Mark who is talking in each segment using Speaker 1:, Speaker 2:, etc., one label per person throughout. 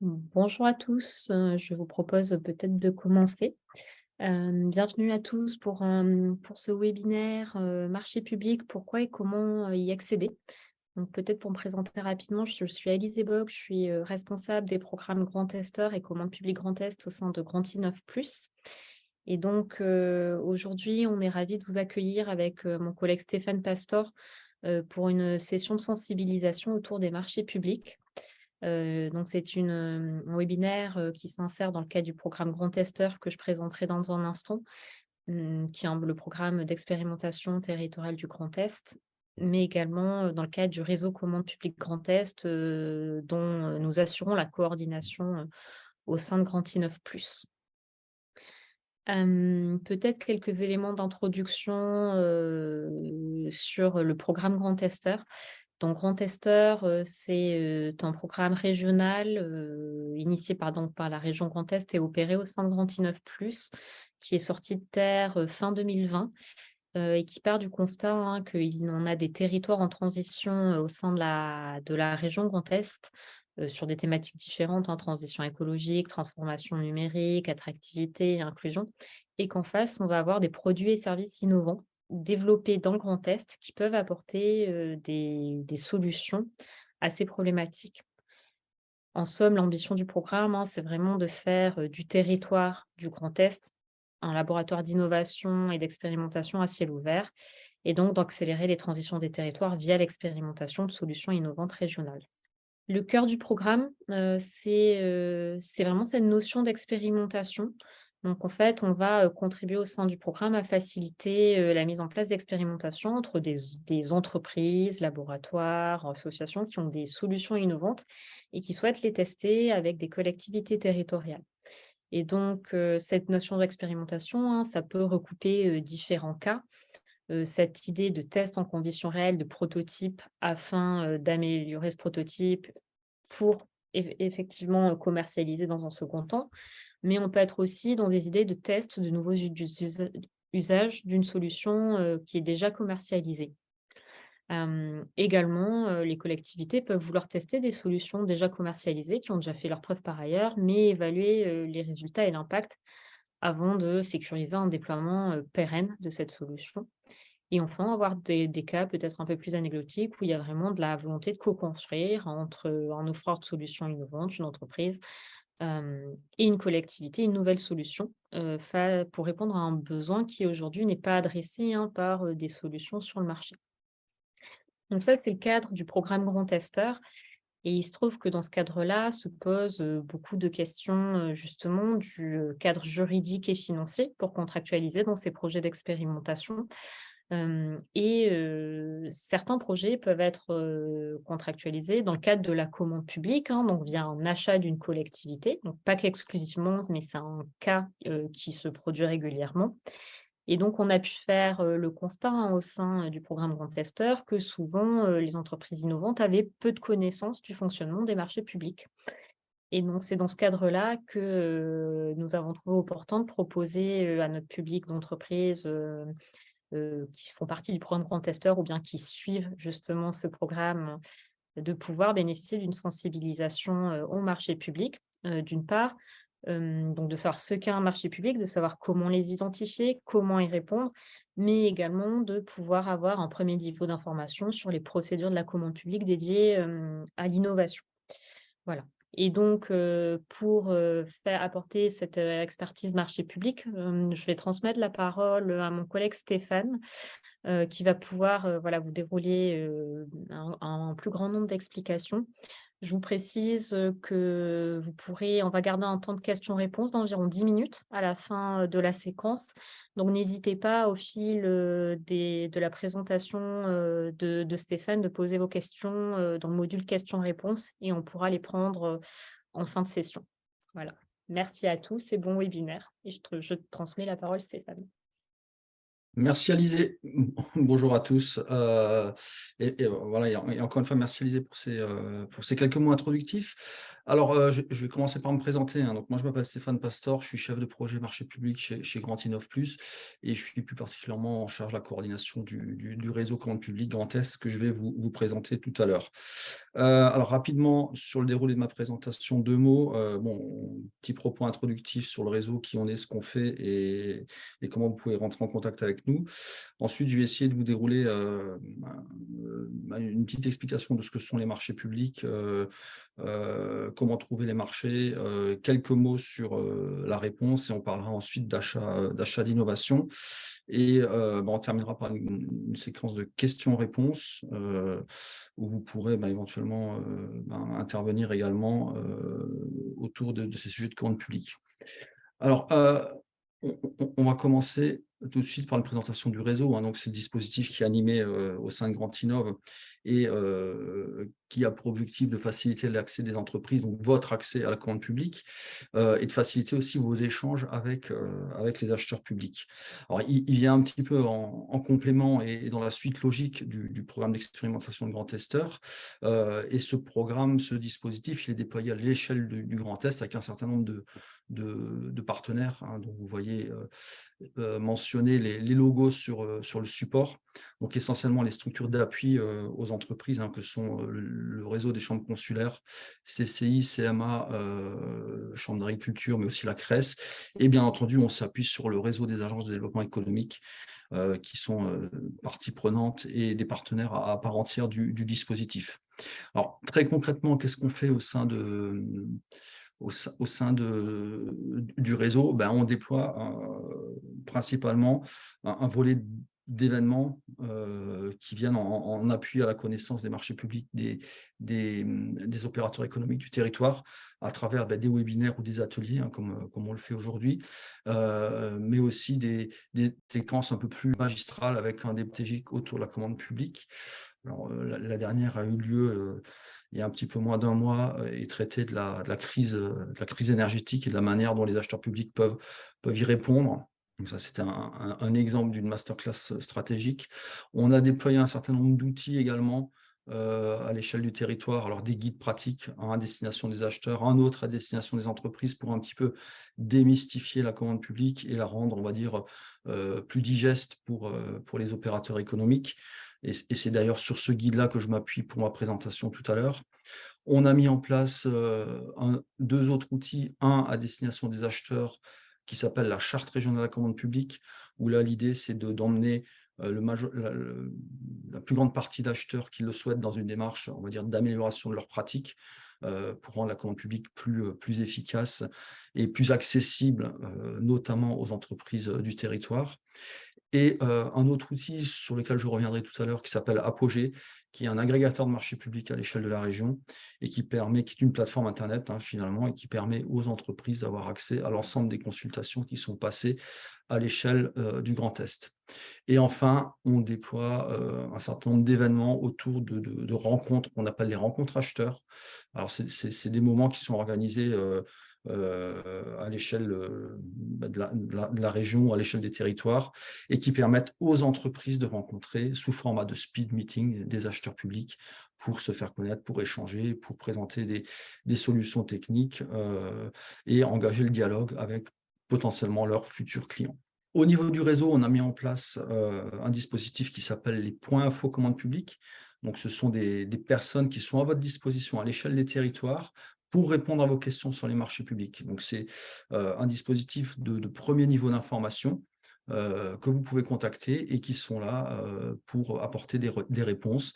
Speaker 1: Bonjour à tous, je vous propose peut-être de commencer. Bienvenue à tous pour ce webinaire, marché public, pourquoi et comment, y accéder? Donc peut-être pour me présenter rapidement, je suis Alizé Bock, je suis, responsable des programmes Grand Testeur et commande publique Grand Est au sein de Grand I9+. Et donc, aujourd'hui, on est ravis de vous accueillir avec, mon collègue Stéphane Pastor, pour une session de sensibilisation autour des marchés publics. Donc c'est un webinaire, qui s'insère dans le cadre du programme Grand Testeur que je présenterai dans un instant, qui est le programme d'expérimentation territoriale du Grand Est, mais également, dans le cadre du réseau commande publique Grand Est, dont, nous assurons la coordination, au sein de Grand I9+. Peut-être quelques éléments d'introduction, sur le programme Grand Testeur. Donc Grand Testeur, c'est, un programme régional, initié par la région Grand Est et opéré au sein de Grand I9+, qui est sorti de terre, fin 2020, et qui part du constat, hein, qu'il en a des territoires en transition, au sein de la région Grand Est, sur des thématiques différentes, hein, transition écologique, transformation numérique, attractivité, inclusion, et qu'en face, on va avoir des produits et services innovants développés dans le Grand Est qui peuvent apporter, des solutions à ces problématiques. En somme, l'ambition du programme, hein, c'est vraiment de faire, du territoire du Grand Est un laboratoire d'innovation et d'expérimentation à ciel ouvert, et donc d'accélérer les transitions des territoires via l'expérimentation de solutions innovantes régionales. Le cœur du programme, c'est vraiment cette notion d'expérimentation. Donc en fait, on va, contribuer au sein du programme à faciliter, la mise en place d'expérimentations entre des entreprises, laboratoires, associations qui ont des solutions innovantes et qui souhaitent les tester avec des collectivités territoriales. Et donc, cette notion d'expérimentation, hein, ça peut recouper, différents cas. Cette idée de test en conditions réelles, de prototype afin, d'améliorer ce prototype pour effectivement, commercialiser dans un second temps. Mais on peut être aussi dans des idées de test de nouveaux usages d'une solution, qui est déjà commercialisée. Également, les collectivités peuvent vouloir tester des solutions déjà commercialisées, qui ont déjà fait leurs preuves par ailleurs, mais évaluer, les résultats et l'impact avant de sécuriser un déploiement, pérenne de cette solution. Et enfin, avoir des cas peut-être un peu plus anecdotiques où il y a vraiment de la volonté de co-construire entre, un offreur de solutions innovantes, une entreprise, et une collectivité, une nouvelle solution, fa pour répondre à un besoin qui aujourd'hui n'est pas adressé, hein, par, des solutions sur le marché. Donc ça, c'est le cadre du programme Grand Testeur, et il se trouve que dans ce cadre-là se posent, beaucoup de questions, justement du, cadre juridique et financier pour contractualiser dans ces projets d'expérimentation. Certains projets peuvent être, contractualisés dans le cadre de la commande publique, hein, donc via un achat d'une collectivité, donc pas qu'exclusivement, mais c'est un cas, qui se produit régulièrement. Et donc on a pu faire, le constat, hein, au sein, du programme Grand Testeur que souvent, les entreprises innovantes avaient peu de connaissances du fonctionnement des marchés publics. Et donc c'est dans ce cadre-là que, nous avons trouvé opportun de proposer, à notre public d'entreprises, qui font partie du programme Grand Testeur ou bien qui suivent justement ce programme, de pouvoir bénéficier d'une sensibilisation, au marché public. D'une part, donc de savoir ce qu'est un marché public, de savoir comment les identifier, comment y répondre, mais également de pouvoir avoir un premier niveau d'information sur les procédures de la commande publique dédiées, à l'innovation. Voilà. Et donc, pour, faire apporter cette, expertise marché public, je vais transmettre la parole, à mon collègue Stéphane, qui va pouvoir, voilà, vous dérouler, un plus grand nombre d'explications. Je vous précise, que on va garder un temps de questions-réponses d'environ 10 minutes à la fin, de la séquence. Donc n'hésitez pas au fil, de la présentation, de Stéphane, de poser vos questions, dans le module questions-réponses, et on pourra les prendre, en fin de session. Voilà. Merci à tous et bon webinaire, et je te transmets la parole, Stéphane.
Speaker 2: Merci Alizé. Bonjour à tous. Voilà, et encore une fois, merci Alizé pour ces quelques mots introductifs. Alors, je vais commencer par me présenter, hein. Donc moi, je m'appelle Stéphane Pastor, je suis chef de projet marché public chez Grand Innov Plus et je suis plus particulièrement en charge de la coordination du réseau commande publique Grand Est que je vais vous présenter tout à l'heure. Alors rapidement, sur le déroulé de ma présentation, 2 mots. Bon, petit propos introductif sur le réseau, qui on est, ce qu'on fait et comment vous pouvez rentrer en contact avec nous. Ensuite, je vais essayer de vous dérouler une petite explication de ce que sont les marchés publics, comment trouver les marchés, quelques mots sur la réponse, et on parlera ensuite d'achat d'innovation. Et on terminera par une séquence de questions-réponses où vous pourrez éventuellement intervenir également autour de ces sujets de commande publique. Alors, on va commencer tout de suite par une présentation du réseau, hein. Donc, c'est le dispositif qui est animé au sein de Grand Innov et qui a pour objectif de faciliter l'accès des entreprises, donc votre accès à la commande publique, et de faciliter aussi vos échanges avec les acheteurs publics. Alors, il vient un petit peu en complément et dans la suite logique du programme d'expérimentation de Grand Testeur. Et ce programme, ce dispositif, il est déployé à l'échelle du Grand Est avec un certain nombre de partenaires, hein, dont vous voyez mentionner les logos sur le support. Donc essentiellement les structures d'appui aux entreprises, hein, que sont le réseau des chambres consulaires, CCI, CMA, Chambre d'agriculture, mais aussi la CRES. Et bien entendu, on s'appuie sur le réseau des agences de développement économique, qui sont partie prenante et des partenaires à part entière du dispositif. Alors, très concrètement, qu'est-ce qu'on fait au sein du réseau? On déploie principalement un volet d'événements qui viennent en appui à la connaissance des marchés publics des opérateurs économiques du territoire à travers des webinaires ou des ateliers, hein, comme on le fait aujourd'hui, mais aussi des séquences un peu plus magistrales avec un DPTJ autour de la commande publique. Alors, la dernière a eu lieu il y a un petit peu moins d'un mois et traitait de la crise énergétique et de la manière dont les acheteurs publics peuvent y répondre. Donc ça, c'était un exemple d'une masterclass stratégique. On a déployé un certain nombre d'outils également à l'échelle du territoire. Alors des guides pratiques, un à destination des acheteurs, un autre à destination des entreprises, pour un petit peu démystifier la commande publique et la rendre, on va dire, plus digeste pour les opérateurs économiques. Et c'est d'ailleurs sur ce guide-là que je m'appuie pour ma présentation tout à l'heure. On a mis en place 2 autres outils, un à destination des acheteurs qui s'appelle la charte régionale de la commande publique, où là l'idée c'est d'emmener la plus grande partie d'acheteurs qui le souhaitent dans une démarche, on va dire, d'amélioration de leurs pratiques, pour rendre la commande publique plus efficace et plus accessible, notamment aux entreprises du territoire. Et un autre outil sur lequel je reviendrai tout à l'heure, qui s'appelle Apogée, qui est un agrégateur de marché public à l'échelle de la région et qui est une plateforme Internet, hein, finalement, et qui permet aux entreprises d'avoir accès à l'ensemble des consultations qui sont passées à l'échelle du Grand Est. Et enfin, on déploie un certain nombre d'événements autour de rencontres qu'on appelle les rencontres acheteurs. Alors, c'est des moments qui sont organisés à l'échelle de la région, à l'échelle des territoires, et qui permettent aux entreprises de rencontrer sous format de speed meeting des acheteurs publics pour se faire connaître, pour échanger, pour présenter des solutions techniques et engager le dialogue avec potentiellement leurs futurs clients. Au niveau du réseau, on a mis en place un dispositif qui s'appelle les points info commande publique. Donc, ce sont des personnes qui sont à votre disposition à l'échelle des territoires pour répondre à vos questions sur les marchés publics. Donc, c'est un dispositif de premier niveau d'information que vous pouvez contacter et qui sont là pour apporter des réponses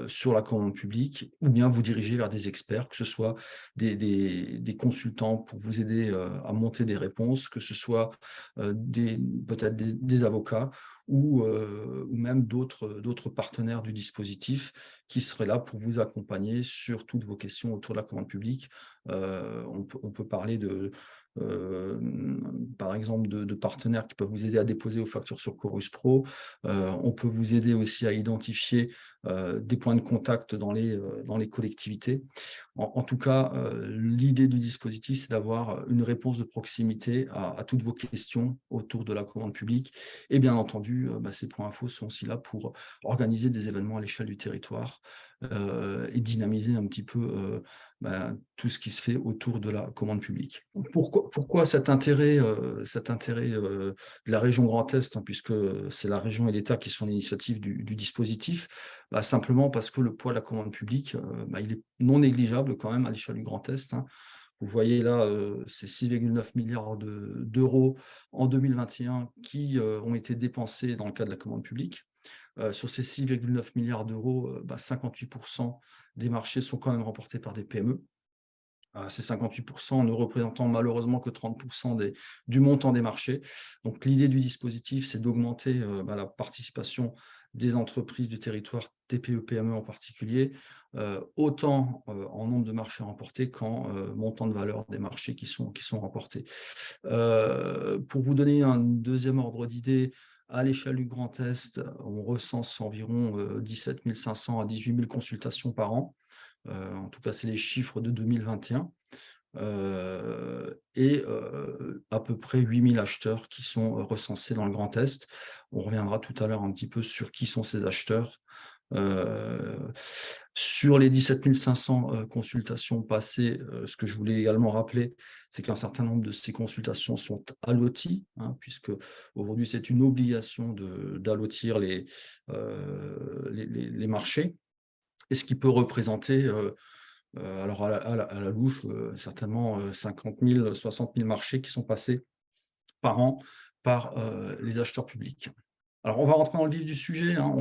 Speaker 2: sur la commande publique, ou bien vous diriger vers des experts, que ce soit des consultants pour vous aider à monter des réponses, que ce soit peut-être des avocats ou même d'autres partenaires du dispositif qui seraient là pour vous accompagner sur toutes vos questions autour de la commande publique. On peut parler par exemple de partenaires qui peuvent vous aider à déposer vos factures sur Chorus Pro. On peut vous aider aussi à identifier des points de contact dans les collectivités. En tout cas, l'idée du dispositif, c'est d'avoir une réponse de proximité à toutes vos questions autour de la commande publique. Et bien entendu, ces points infos sont aussi là pour organiser des événements à l'échelle du territoire et dynamiser un petit peu tout ce qui se fait autour de la commande publique. Pourquoi cet intérêt de la région Grand Est, hein, puisque c'est la région et l'État qui sont à l'initiative du dispositif? Simplement parce que le poids de la commande publique, il est non négligeable quand même à l'échelle du Grand Est, hein. Vous voyez là, c'est 6,9 milliards d'euros en 2021 qui ont été dépensés dans le cadre de la commande publique. Sur ces 6,9 milliards d'euros, 58% des marchés sont quand même remportés par des PME. Ces 58% ne représentant malheureusement que 30% du montant des marchés. Donc l'idée du dispositif, c'est d'augmenter la participation des entreprises du territoire, TPE, PME en particulier, autant en nombre de marchés remportés qu'en montant de valeur des marchés qui sont remportés. Pour vous donner un deuxième ordre d'idée, à l'échelle du Grand Est, on recense environ 17 500 à 18 000 consultations par an. En tout cas, c'est les chiffres de 2021. Et à peu près 8 000 acheteurs qui sont recensés dans le Grand Est. On reviendra tout à l'heure un petit peu sur qui sont ces acheteurs. Sur les 17 500 consultations passées, ce que je voulais également rappeler, c'est qu'un certain nombre de ces consultations sont alloties, hein, puisque aujourd'hui c'est une obligation d'allotir les marchés, et ce qui peut représenter, alors à la louche, certainement 50 000, 60 000 marchés qui sont passés par an par les acheteurs publics. Alors, on va rentrer dans le vif du sujet, hein.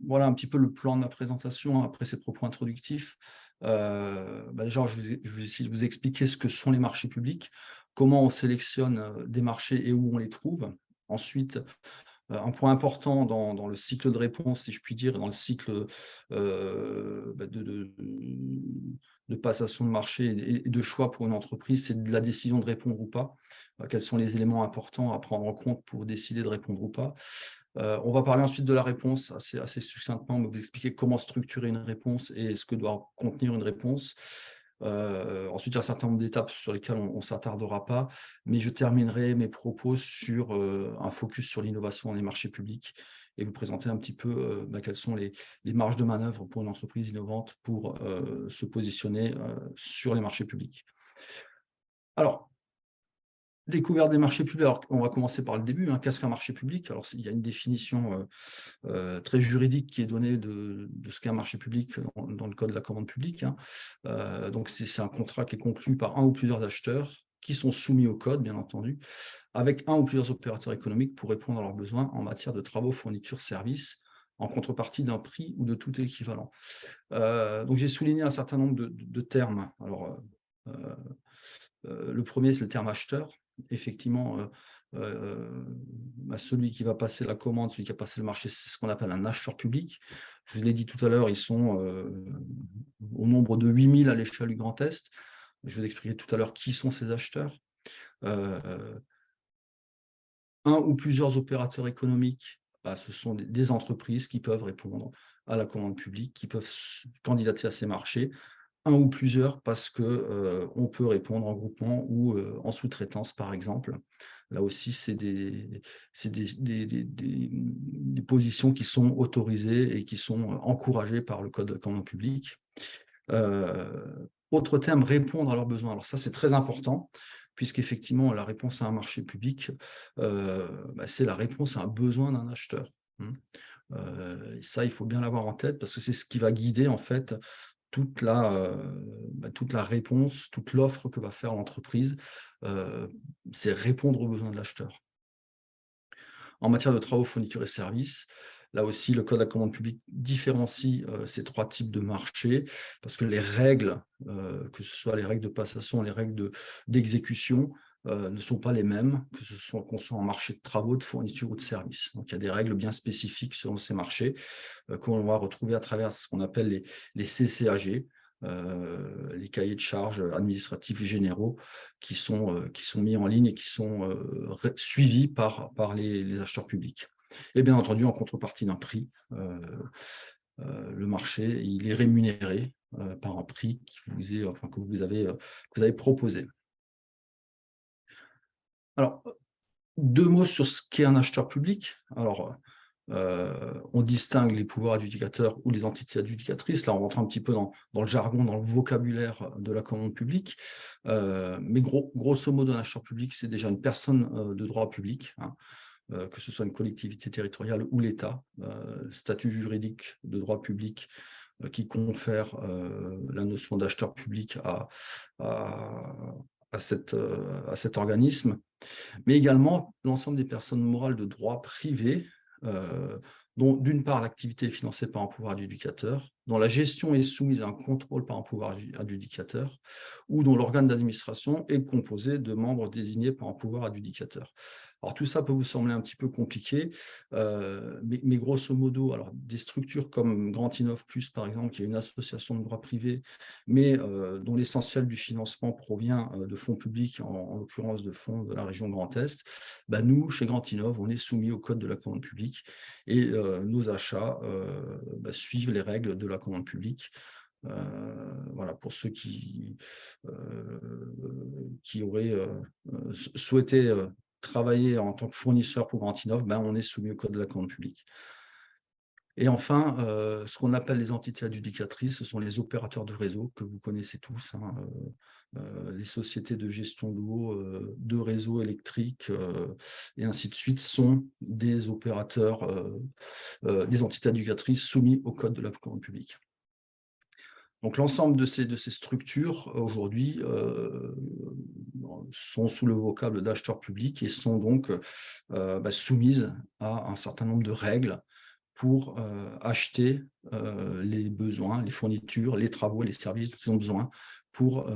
Speaker 2: Voilà un petit peu le plan de ma présentation après ces propos introductifs. Déjà, je vais essayer de vous expliquer ce que sont les marchés publics, comment on sélectionne des marchés et où on les trouve. Ensuite, un point important dans le cycle de réponse, si je puis dire, dans le cycle de passation de marché et de choix pour une entreprise, c'est de la décision de répondre ou pas. Quels sont les éléments importants à prendre en compte pour décider de répondre ou pas. On va parler ensuite de la réponse assez succinctement, mais vous expliquer comment structurer une réponse et ce que doit contenir une réponse. Ensuite, il y a un certain nombre d'étapes sur lesquelles on ne s'attardera pas, mais je terminerai mes propos sur un focus sur l'innovation dans les marchés publics et vous présenter un petit peu quelles sont les marges de manœuvre pour une entreprise innovante pour se positionner sur les marchés publics. Alors, découverte des marchés publics, alors on va commencer par le début, hein. Qu'est-ce qu'un marché public? Alors, il y a une définition très juridique qui est donnée de ce qu'est un marché public dans le code de la commande publique, hein. Donc, c'est un contrat qui est conclu par un ou plusieurs acheteurs qui sont soumis au code, bien entendu, avec un ou plusieurs opérateurs économiques pour répondre à leurs besoins en matière de travaux, fournitures, services, en contrepartie d'un prix ou de tout équivalent. Donc, j'ai souligné un certain nombre de termes. Alors, le premier, c'est le terme acheteur. Effectivement, celui qui va passer la commande, celui qui a passé le marché, c'est ce qu'on appelle un acheteur public. Je vous l'ai dit tout à l'heure, ils sont au nombre de 8 000 à l'échelle du Grand Est. Je vous expliquer tout à l'heure qui sont ces acheteurs. Un ou plusieurs opérateurs économiques, ce sont des entreprises qui peuvent répondre à la commande publique, qui peuvent candidater à ces marchés. Un ou plusieurs parce qu'on peut répondre en groupement ou en sous-traitance, par exemple. Là aussi, c'est des positions qui sont autorisées et qui sont encouragées par le Code de la commande publique. Autre terme, répondre à leurs besoins. Alors ça, c'est très important, puisqu'effectivement, la réponse à un marché public, c'est la réponse à un besoin d'un acheteur. Ça, il faut bien l'avoir en tête, parce que c'est ce qui va guider, en fait, toute la réponse, toute l'offre que va faire l'entreprise, c'est répondre aux besoins de l'acheteur. En matière de travaux, fournitures et services, là aussi, le Code de la commande publique différencie ces trois types de marchés, parce que les règles, que ce soit les règles de passation, les règles d'exécution, ne sont pas les mêmes, qu'on soit en marché de travaux, de fournitures ou de services. Donc, il y a des règles bien spécifiques selon ces marchés qu'on va retrouver à travers ce qu'on appelle les CCAG, les cahiers de charges administratifs généraux qui sont mis en ligne et qui sont suivis par les acheteurs publics. Et bien entendu, en contrepartie d'un prix, le marché il est rémunéré par un prix que vous avez proposé. Alors, deux mots sur ce qu'est un acheteur public. Alors, On distingue les pouvoirs adjudicateurs ou les entités adjudicatrices. Là, on rentre un petit peu dans le jargon, dans le vocabulaire de la commande publique. Mais grosso modo, un acheteur public, c'est déjà une personne de droit public, hein, que ce soit une collectivité territoriale ou l'État, statut juridique de droit public qui confère la notion d'acheteur public à cet organisme, mais également l'ensemble des personnes morales de droit privé, dont d'une part l'activité est financée par un pouvoir adjudicateur, dont la gestion est soumise à un contrôle par un pouvoir adjudicateur, ou dont l'organe d'administration est composé de membres désignés par un pouvoir adjudicateur. Alors tout ça peut vous sembler un petit peu compliqué, mais grosso modo, alors des structures comme Grand Innov Plus, par exemple, qui est une association de droit privé, mais dont l'essentiel du financement provient de fonds publics, en l'occurrence de fonds de la région Grand Est, nous, chez Grand Innov, on est soumis au code de la commande publique et nos achats suivent les règles de la commande publique. Voilà, pour ceux qui auraient souhaité travailler en tant que fournisseur pour Grand Innov, on est soumis au code de la commande publique. Et enfin, ce qu'on appelle les entités adjudicatrices, ce sont les opérateurs de réseau que vous connaissez tous, hein, les sociétés de gestion d'eau, de réseaux électriques, et ainsi de suite, sont des opérateurs, des entités adjudicatrices soumis au code de la commande publique. Donc l'ensemble de ces structures aujourd'hui sont sous le vocable d'acheteurs publics et sont donc soumises à un certain nombre de règles pour acheter les besoins, les fournitures, les travaux, les services dont ils ont besoin pour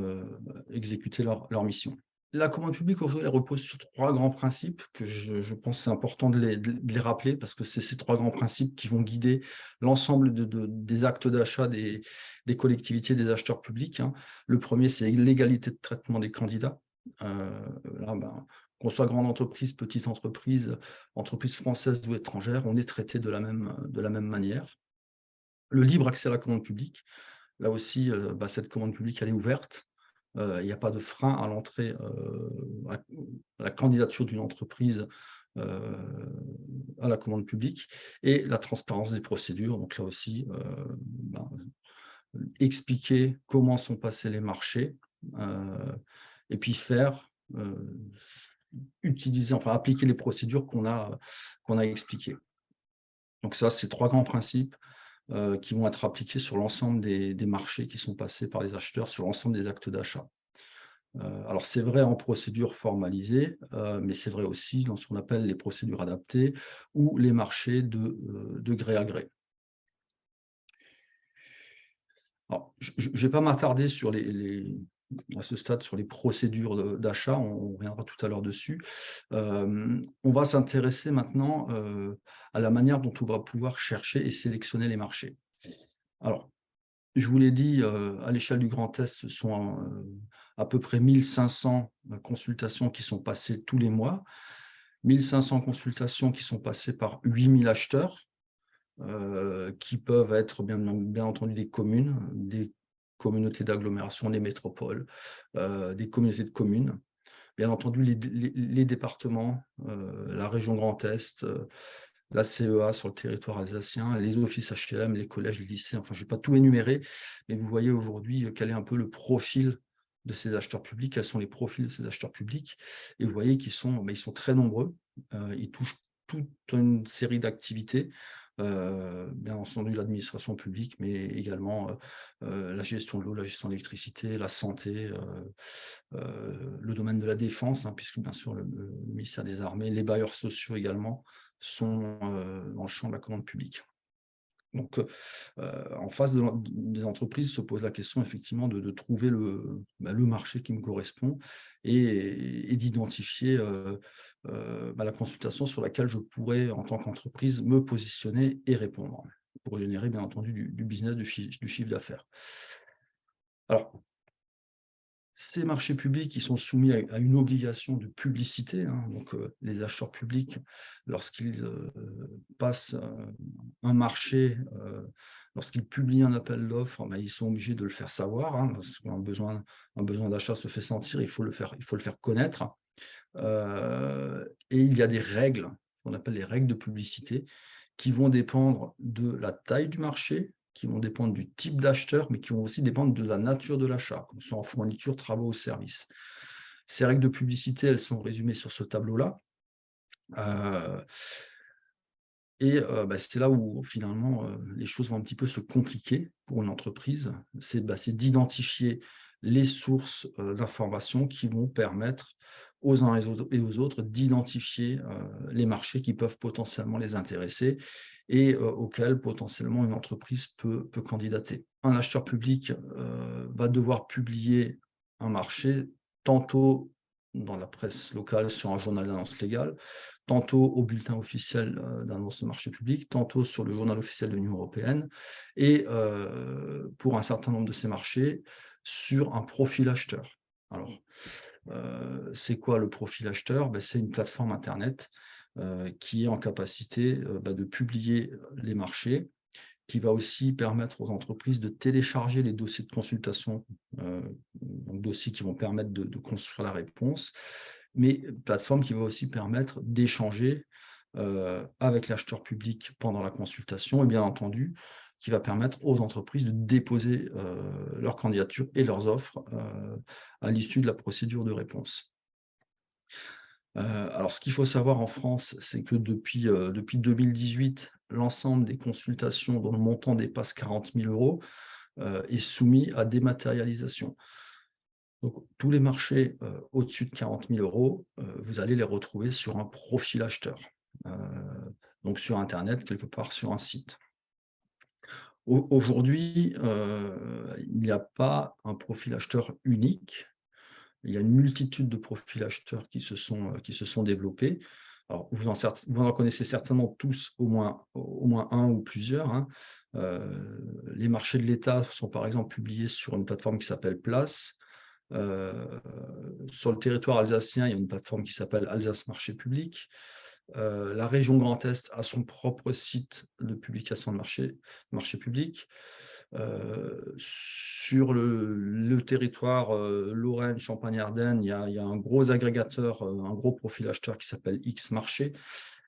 Speaker 2: exécuter leur mission. La commande publique aujourd'hui, elle repose sur 3 grands principes que je pense c'est important de les rappeler, parce que c'est ces 3 grands principes qui vont guider l'ensemble des actes d'achat des collectivités, des acheteurs publics, hein. Le premier, c'est l'égalité de traitement des candidats. Là, qu'on soit grande entreprise, petite entreprise, entreprise française ou étrangère, on est traité de la même manière. Le libre accès à la commande publique. Là aussi, cette commande publique, elle est ouverte. Il n'y a pas de frein à l'entrée, à la candidature d'une entreprise à la commande publique, et la transparence des procédures. Donc là aussi, expliquer comment sont passés les marchés, et puis appliquer les procédures qu'on a expliquées. Donc ça, c'est 3 grands principes qui vont être appliqués sur l'ensemble des marchés qui sont passés par les acheteurs, sur l'ensemble des actes d'achat. Alors c'est vrai en procédure formalisée, mais c'est vrai aussi dans ce qu'on appelle les procédures adaptées ou les marchés de gré à gré. Alors, je ne vais pas m'attarder à ce stade sur les procédures d'achat, on reviendra tout à l'heure dessus. On va s'intéresser maintenant à la manière dont on va pouvoir chercher et sélectionner les marchés. Alors, je vous l'ai dit, à l'échelle du Grand Est, ce sont à peu près 1500 consultations qui sont passées tous les mois, 1500 consultations qui sont passées par 8000 acheteurs, qui peuvent être bien entendu des communes, des communautés d'agglomération, des métropoles, des communautés de communes, bien entendu les départements, la région Grand Est, la CEA sur le territoire alsacien, les offices HLM, les collèges, les lycées, enfin je ne vais pas tout énumérer, mais vous voyez aujourd'hui quel est un peu le profil de ces acheteurs publics, quels sont les profils de ces acheteurs publics, et vous voyez qu'ils sont très nombreux, ils touchent toute une série d'activités, bien entendu l'administration publique, mais également la gestion de l'eau, la gestion de l'électricité, la santé, le domaine de la défense, hein, puisque bien sûr le ministère des Armées, les bailleurs sociaux également sont dans le champ de la commande publique. Donc, en face des entreprises se pose la question effectivement de trouver le marché qui me correspond et d'identifier la consultation sur laquelle je pourrais, en tant qu'entreprise, me positionner et répondre pour générer bien entendu du business, du chiffre d'affaires. Alors, ces marchés publics, ils sont soumis à une obligation de publicité, hein. Donc, les acheteurs publics, lorsqu'ils passent un marché, lorsqu'ils publient un appel d'offres, ils sont obligés de le faire savoir, hein, parce qu'un besoin d'achat se fait sentir, il faut le faire connaître. Et il y a des règles, ce qu'on appelle les règles de publicité, qui vont dépendre de la taille du marché, qui vont dépendre du type d'acheteur, mais qui vont aussi dépendre de la nature de l'achat, que ce soit en fourniture, travaux ou services. Ces règles de publicité, elles sont résumées sur ce tableau-là. C'est là où finalement les choses vont un petit peu se compliquer pour une entreprise. C'est d'identifier les sources d'informations qui vont permettre aux uns et aux autres d'identifier les marchés qui peuvent potentiellement les intéresser et auxquels potentiellement une entreprise peut candidater. Un acheteur public va devoir publier un marché tantôt dans la presse locale sur un journal d'annonce légale, tantôt au bulletin officiel d'annonce de marché public, tantôt sur le journal officiel de l'Union européenne, et pour un certain nombre de ces marchés, sur un profil acheteur. Alors, c'est quoi le profil acheteur? C'est une plateforme Internet qui est en capacité de publier les marchés, qui va aussi permettre aux entreprises de télécharger les dossiers de consultation, donc dossiers qui vont permettre de construire la réponse, mais plateforme qui va aussi permettre d'échanger avec l'acheteur public pendant la consultation et bien entendu, qui va permettre aux entreprises de déposer leur candidature et leurs offres à l'issue de la procédure de réponse. Alors, ce qu'il faut savoir en France, c'est que depuis 2018, l'ensemble des consultations dont le montant dépasse 40 000 € est soumis à dématérialisation. Donc, tous les marchés au-dessus de 40 000 €, vous allez les retrouver sur un profil acheteur, donc sur Internet, quelque part sur un site. Aujourd'hui, il n'y a pas un profil acheteur unique. Il y a une multitude de profils acheteurs qui se sont développés. Alors, vous en connaissez certainement tous au moins un ou plusieurs, hein. Les marchés de l'État sont par exemple publiés sur une plateforme qui s'appelle Place. Sur le territoire alsacien, il y a une plateforme qui s'appelle Alsace Marché Public. La région Grand Est a son propre site de publication de marché public. Sur le territoire Lorraine, Champagne-Ardenne, il y a un gros agrégateur, un gros profil acheteur qui s'appelle X Marché,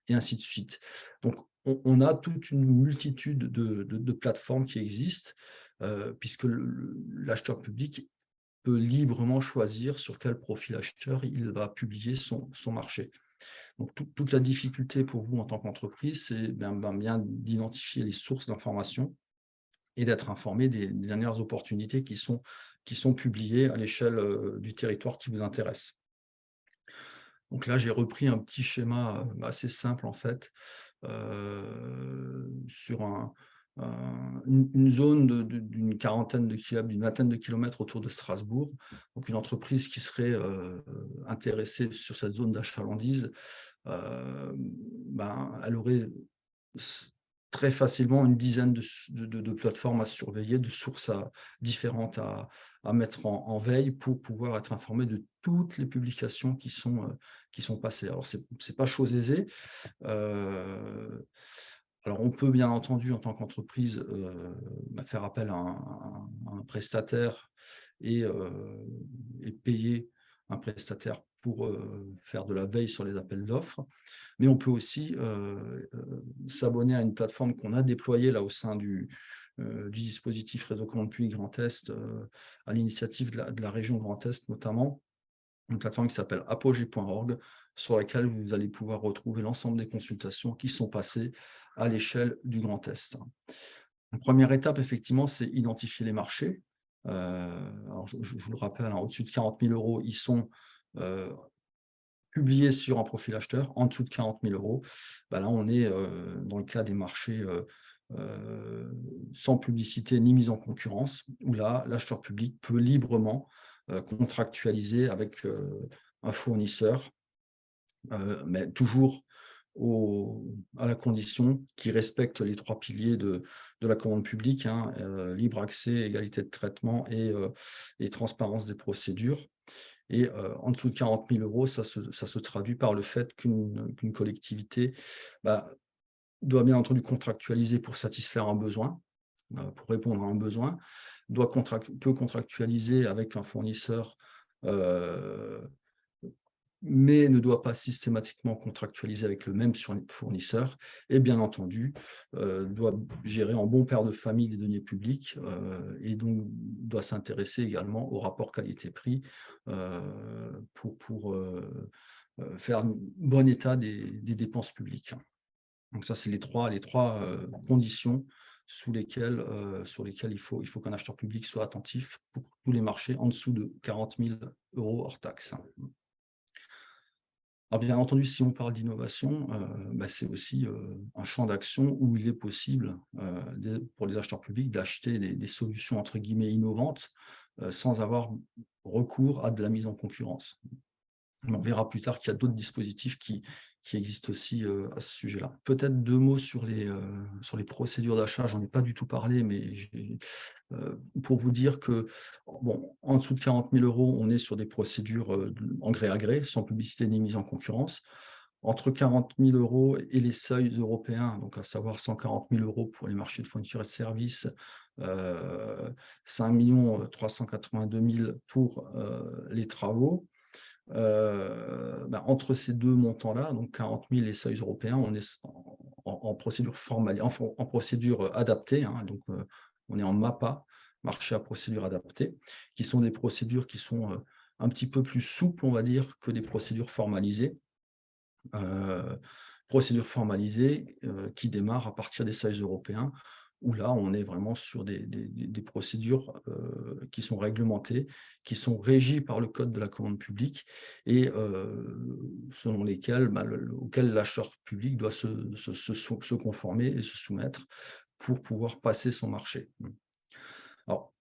Speaker 2: et ainsi de suite. Donc, on a toute une multitude de plateformes qui existent, puisque l'acheteur public peut librement choisir sur quel profil acheteur il va publier son marché. Donc, toute la difficulté pour vous en tant qu'entreprise, c'est bien d'identifier les sources d'informations et d'être informé des dernières opportunités qui sont publiées à l'échelle du territoire qui vous intéresse. Donc là, j'ai repris un petit schéma assez simple en fait, sur une zone d'une quarantaine de kilomètres, d'une vingtaine de kilomètres autour de Strasbourg. Donc une entreprise qui serait intéressée sur cette zone d'achalandise, elle aurait très facilement une dizaine de plateformes à surveiller, de sources différentes à mettre en veille pour pouvoir être informé de toutes les publications qui sont passées. Alors, ce n'est pas chose aisée. Alors, on peut bien entendu, en tant qu'entreprise, faire appel à un prestataire et payer un prestataire pour faire de la veille sur les appels d'offres. Mais on peut aussi s'abonner à une plateforme qu'on a déployée là au sein du dispositif Réseau Commande Publique Grand Est, à l'initiative de la région Grand Est notamment, une plateforme qui s'appelle apogee.org, sur laquelle vous allez pouvoir retrouver l'ensemble des consultations qui sont passées à l'échelle du Grand Est. La première étape, effectivement, c'est identifier les marchés. Alors je vous le rappelle, au-dessus de 40 000 €, ils sont publiés sur un profil acheteur. En dessous de 40 000 €, là, on est dans le cas des marchés sans publicité ni mise en concurrence, où là, l'acheteur public peut librement contractualiser avec un fournisseur, mais toujours à la condition qu'il respecte les 3 piliers de la commande publique, hein, libre accès, égalité de traitement et transparence des procédures. Et en dessous de 40 000 €, ça se traduit par le fait qu'une collectivité doit bien entendu contractualiser pour satisfaire un besoin, pour répondre à un besoin, peut contractualiser avec un fournisseur mais ne doit pas systématiquement contractualiser avec le même fournisseur et bien entendu, doit gérer en bon père de famille les deniers publics et donc doit s'intéresser également au rapport qualité-prix pour faire un bon état des dépenses publiques. Donc ça, c'est les trois conditions sur lesquelles il faut qu'un acheteur public soit attentif pour tous les marchés en dessous de 40 000 € hors taxe. Alors bien entendu, si on parle d'innovation, c'est aussi un champ d'action où il est possible pour les acheteurs publics d'acheter des solutions entre guillemets innovantes sans avoir recours à de la mise en concurrence. On verra plus tard qu'il y a d'autres dispositifs qui existent aussi à ce sujet-là. Peut-être 2 mots sur les procédures d'achat, j'en ai pas du tout parlé, mais pour vous dire que, bon, en dessous de 40 000 €, on est sur des procédures en gré à gré, sans publicité ni mise en concurrence. Entre 40 000 € et les seuils européens, donc à savoir 140 000 € pour les marchés de fourniture et de services, 5 382 000 pour les travaux. Entre ces deux montants-là, donc 40 000 et seuils européens, on est en procédure formelle, en procédure adaptée, hein, donc on est en MAPA, marché à procédure adaptée, qui sont des procédures qui sont un petit peu plus souples, on va dire, que des procédures formalisées. Procédures formalisées qui démarrent à partir des seuils européens, où là, on est vraiment sur des procédures qui sont réglementées, qui sont régies par le code de la commande publique et selon lesquelles, auxquelles l'acheteur public doit se conformer et se soumettre pour pouvoir passer son marché. Alors,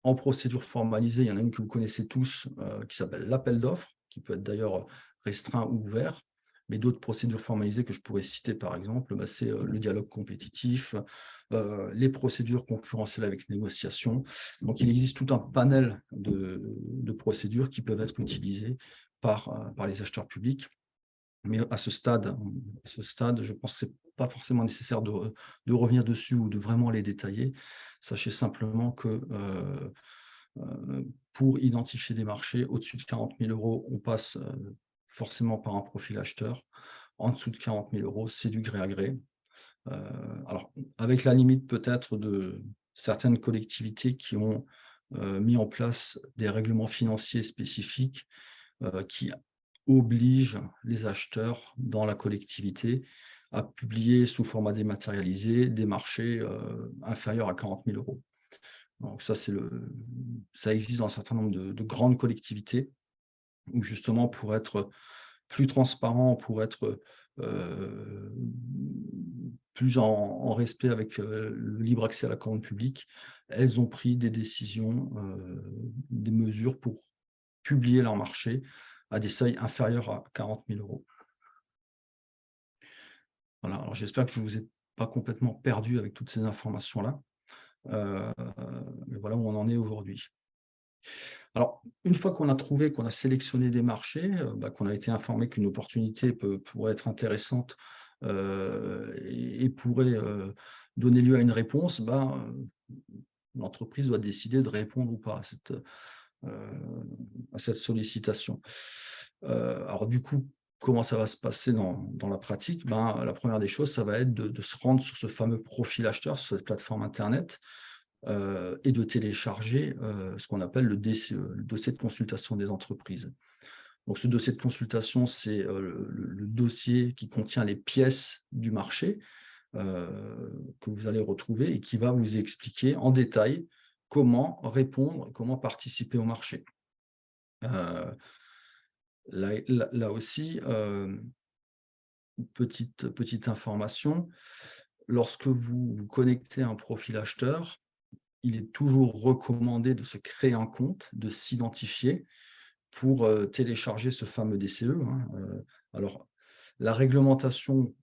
Speaker 2: en procédure formalisée, il y en a une que vous connaissez tous, qui s'appelle l'appel d'offres, qui peut être d'ailleurs restreint ou ouvert. Mais d'autres procédures formalisées que je pourrais citer, par exemple, c'est le dialogue compétitif, les procédures concurrentielles avec négociation. Donc, il existe tout un panel de procédures qui peuvent être utilisées par les acheteurs publics. Mais à ce stade, je pense que ce n'est pas forcément nécessaire de revenir dessus ou de vraiment les détailler. Sachez simplement que pour identifier des marchés, au-dessus de 40 000 €, on passe forcément par un profil acheteur. En dessous de 40 000 €, c'est du gré à gré. Alors, avec la limite peut-être de certaines collectivités qui ont mis en place des règlements financiers spécifiques qui obligent les acheteurs dans la collectivité à publier sous format dématérialisé des marchés inférieurs à 40 000 €. Donc ça existe dans un certain nombre de grandes collectivités où justement pour être plus transparent, pour être plus en respect avec le libre accès à la commande publique, elles ont pris des décisions, des mesures pour publier leur marché à des seuils inférieurs à 40 000 €. Voilà, alors j'espère que je ne vous ai pas complètement perdu avec toutes ces informations-là. Mais voilà où on en est aujourd'hui. Alors, une fois qu'on a trouvé, qu'on a sélectionné des marchés, qu'on a été informé qu'une opportunité pourrait être intéressante et pourrait donner lieu à une réponse, l'entreprise doit décider de répondre ou pas à cette sollicitation. Alors du coup, comment ça va se passer dans la pratique? La première des choses, ça va être de se rendre sur ce fameux profil acheteur, sur cette plateforme internet, et de télécharger ce qu'on appelle le DCE, le dossier de consultation des entreprises. Donc ce dossier de consultation, c'est le dossier qui contient les pièces du marché que vous allez retrouver et qui va vous expliquer en détail comment répondre, comment participer au marché. Là aussi, petite information, lorsque vous vous connectez à un profil acheteur, il est toujours recommandé de se créer un compte, de s'identifier pour télécharger ce fameux DCE, hein. Alors, la réglementation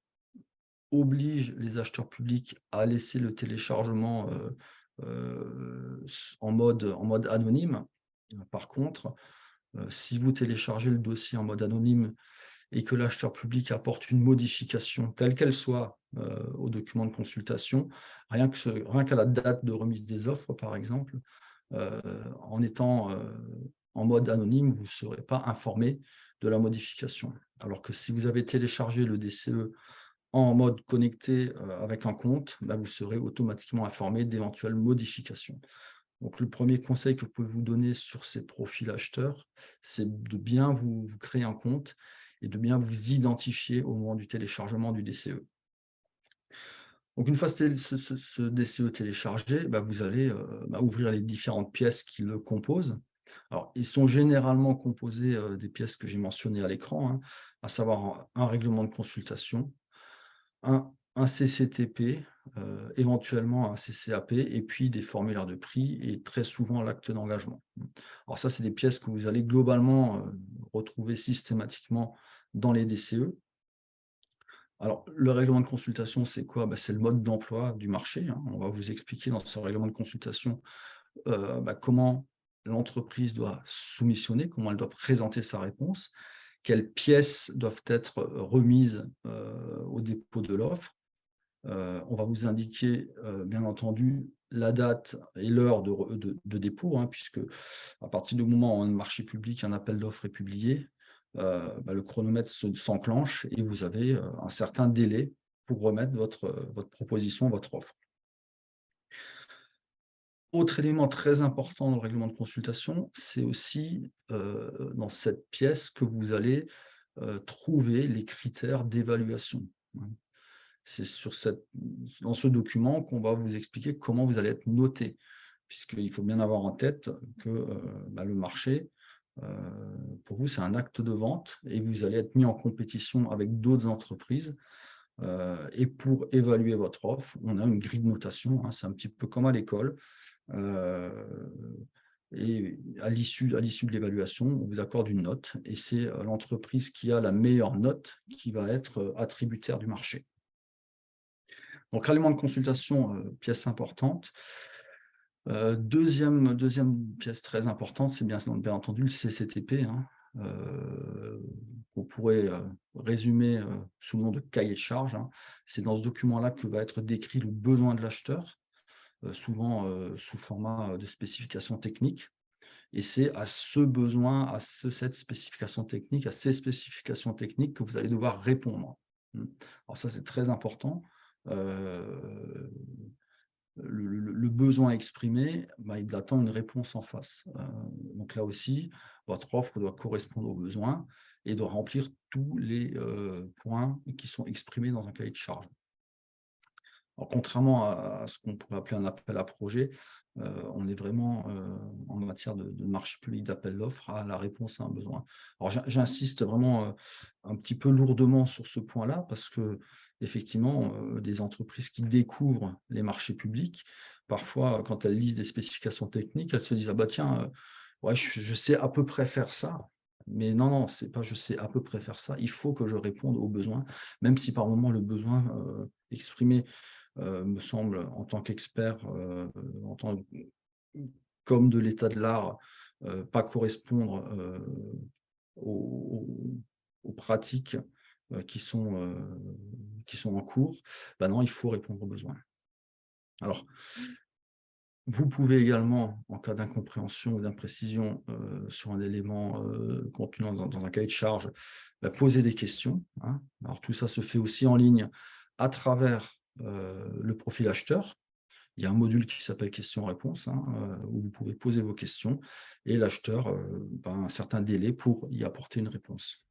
Speaker 2: oblige les acheteurs publics à laisser le téléchargement en mode anonyme. Par contre, si vous téléchargez le dossier en mode anonyme et que l'acheteur public apporte une modification, quelle qu'elle soit, au document de consultation, rien qu'à la date de remise des offres, par exemple, en étant en mode anonyme, vous ne serez pas informé de la modification. Alors que si vous avez téléchargé le DCE en mode connecté avec un compte, vous serez automatiquement informé d'éventuelles modifications. Donc, le premier conseil que je peux vous donner sur ces profils acheteurs, c'est de bien vous créer un compte et de bien vous identifier au moment du téléchargement du DCE. Donc, une fois ce DCE téléchargé, vous allez ouvrir les différentes pièces qui le composent. Alors, ils sont généralement composés des pièces que j'ai mentionnées à l'écran, hein, à savoir un règlement de consultation, un CCTP, éventuellement un CCAP et puis des formulaires de prix et très souvent l'acte d'engagement. Alors ça, c'est des pièces que vous allez globalement retrouver systématiquement dans les DCE. Alors, le règlement de consultation, c'est quoi? C'est le mode d'emploi du marché, hein. On va vous expliquer dans ce règlement de consultation comment l'entreprise doit soumissionner, comment elle doit présenter sa réponse, quelles pièces doivent être remises au dépôt de l'offre. On va vous indiquer, bien entendu, la date et l'heure de dépôt, hein, puisque à partir du moment où un marché public, un appel d'offres est publié, le chronomètre s'enclenche et vous avez un certain délai pour remettre votre proposition, votre offre. Autre élément très important dans le règlement de consultation, c'est aussi dans cette pièce que vous allez trouver les critères d'évaluation, hein. C'est dans ce document qu'on va vous expliquer comment vous allez être noté, puisqu'il faut bien avoir en tête que le marché, pour vous, c'est un acte de vente et vous allez être mis en compétition avec d'autres entreprises. Et pour évaluer votre offre, on a une grille de notation, hein, c'est un petit peu comme à l'école. Et à l'issue de l'évaluation, on vous accorde une note et c'est l'entreprise qui a la meilleure note qui va être attributaire du marché. Donc, règlement de consultation, pièce importante. Deuxième pièce très importante, c'est bien entendu le CCTP, hein, qu'on pourrait résumer sous le nom de cahier de charge, hein. C'est dans ce document-là que va être décrit le besoin de l'acheteur, souvent sous format de spécification technique. Et c'est à ce besoin, à cette spécification technique, à ces spécifications techniques que vous allez devoir répondre. Alors ça, c'est très important. Le besoin exprimé, il attend une réponse en face. Donc là aussi, votre offre doit correspondre aux besoins et doit remplir tous les points qui sont exprimés dans un cahier de charge. Alors, contrairement à ce qu'on pourrait appeler un appel à projet, on est vraiment en matière de marché public d'appel d'offres à la réponse à un besoin. Alors, j'insiste vraiment un petit peu lourdement sur ce point-là parce que effectivement, des entreprises qui découvrent les marchés publics, parfois, quand elles lisent des spécifications techniques, elles se disent: «Ah bah tiens, ouais, je sais à peu près faire ça». Mais non, non, c'est pas: «Je sais à peu près faire ça», il faut que je réponde aux besoins, même si par moment le besoin exprimé me semble, en tant qu'expert, comme de l'état de l'art, pas correspondre aux pratiques qui sont en cours, non, il faut répondre aux besoins. Alors, vous pouvez également, en cas d'incompréhension ou d'imprécision sur un élément contenu dans un cahier de charge, poser des questions, hein. Alors, tout ça se fait aussi en ligne à travers le profil acheteur. Il y a un module qui s'appelle questions-réponses, hein, où vous pouvez poser vos questions et l'acheteur a un certain délai pour y apporter une réponse.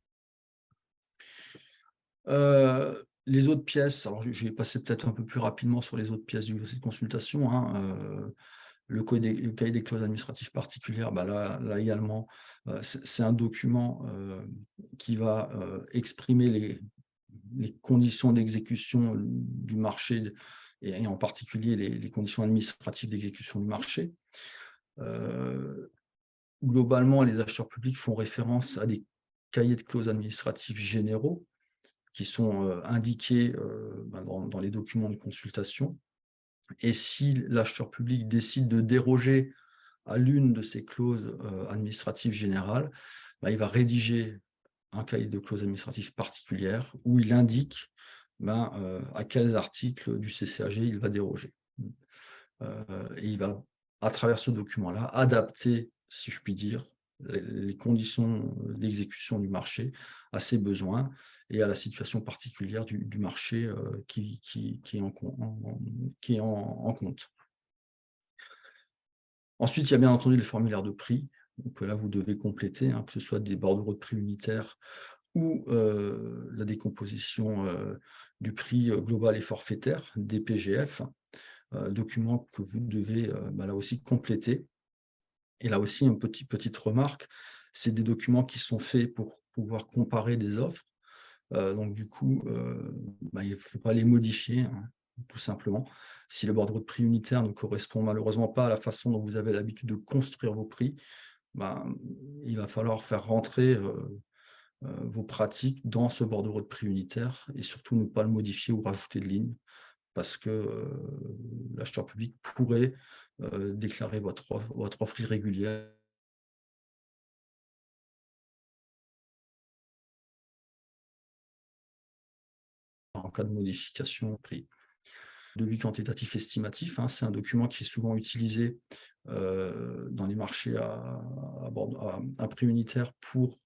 Speaker 2: Les autres pièces, alors je vais passer peut-être un peu plus rapidement sur les autres pièces du dossier de consultation, hein, le cahier des clauses administratives particulières, là également, c'est un document qui va exprimer les conditions d'exécution du marché et en particulier les conditions administratives d'exécution du marché. Globalement, les acheteurs publics font référence à des cahiers de clauses administratives généraux qui sont indiqués dans les documents de consultation. Et si l'acheteur public décide de déroger à l'une de ces clauses administratives générales, il va rédiger un cahier de clauses administratives particulières où il indique à quels articles du CCAG il va déroger. Et il va, à travers ce document-là, adapter, si je puis dire, les conditions d'exécution du marché, à ses besoins et à la situation particulière du marché qui est en compte. Ensuite, il y a bien entendu le formulaire de prix. Donc là, vous devez compléter, que ce soit des bordereaux de prix unitaires ou la décomposition du prix global et forfaitaire, DPGF, document que vous devez là aussi compléter. Et là aussi, une petite remarque, c'est des documents qui sont faits pour pouvoir comparer des offres. Donc du coup, il ne faut pas les modifier, tout simplement. Si le bordereau de prix unitaire ne correspond malheureusement pas à la façon dont vous avez l'habitude de construire vos prix, il va falloir faire rentrer vos pratiques dans ce bordereau de prix unitaire et surtout ne pas le modifier ou rajouter de lignes parce que l'acheteur public pourrait déclarer votre offre irrégulière en cas de modification au prix. Devis quantitatif estimatif, c'est un document qui est souvent utilisé dans les marchés à prix unitaire pour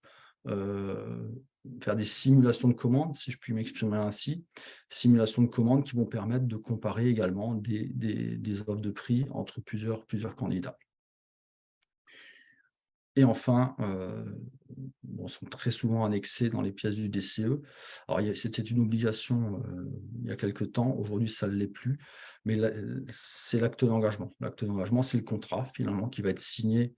Speaker 2: faire des simulations de commandes, si je puis m'exprimer ainsi, simulations de commandes qui vont permettre de comparer également des offres de prix entre plusieurs candidats. Et enfin, sont très souvent annexés dans les pièces du DCE. Alors c'était une obligation, il y a quelque temps, aujourd'hui ça ne l'est plus, mais c'est l'acte d'engagement. L'acte d'engagement, c'est le contrat finalement qui va être signé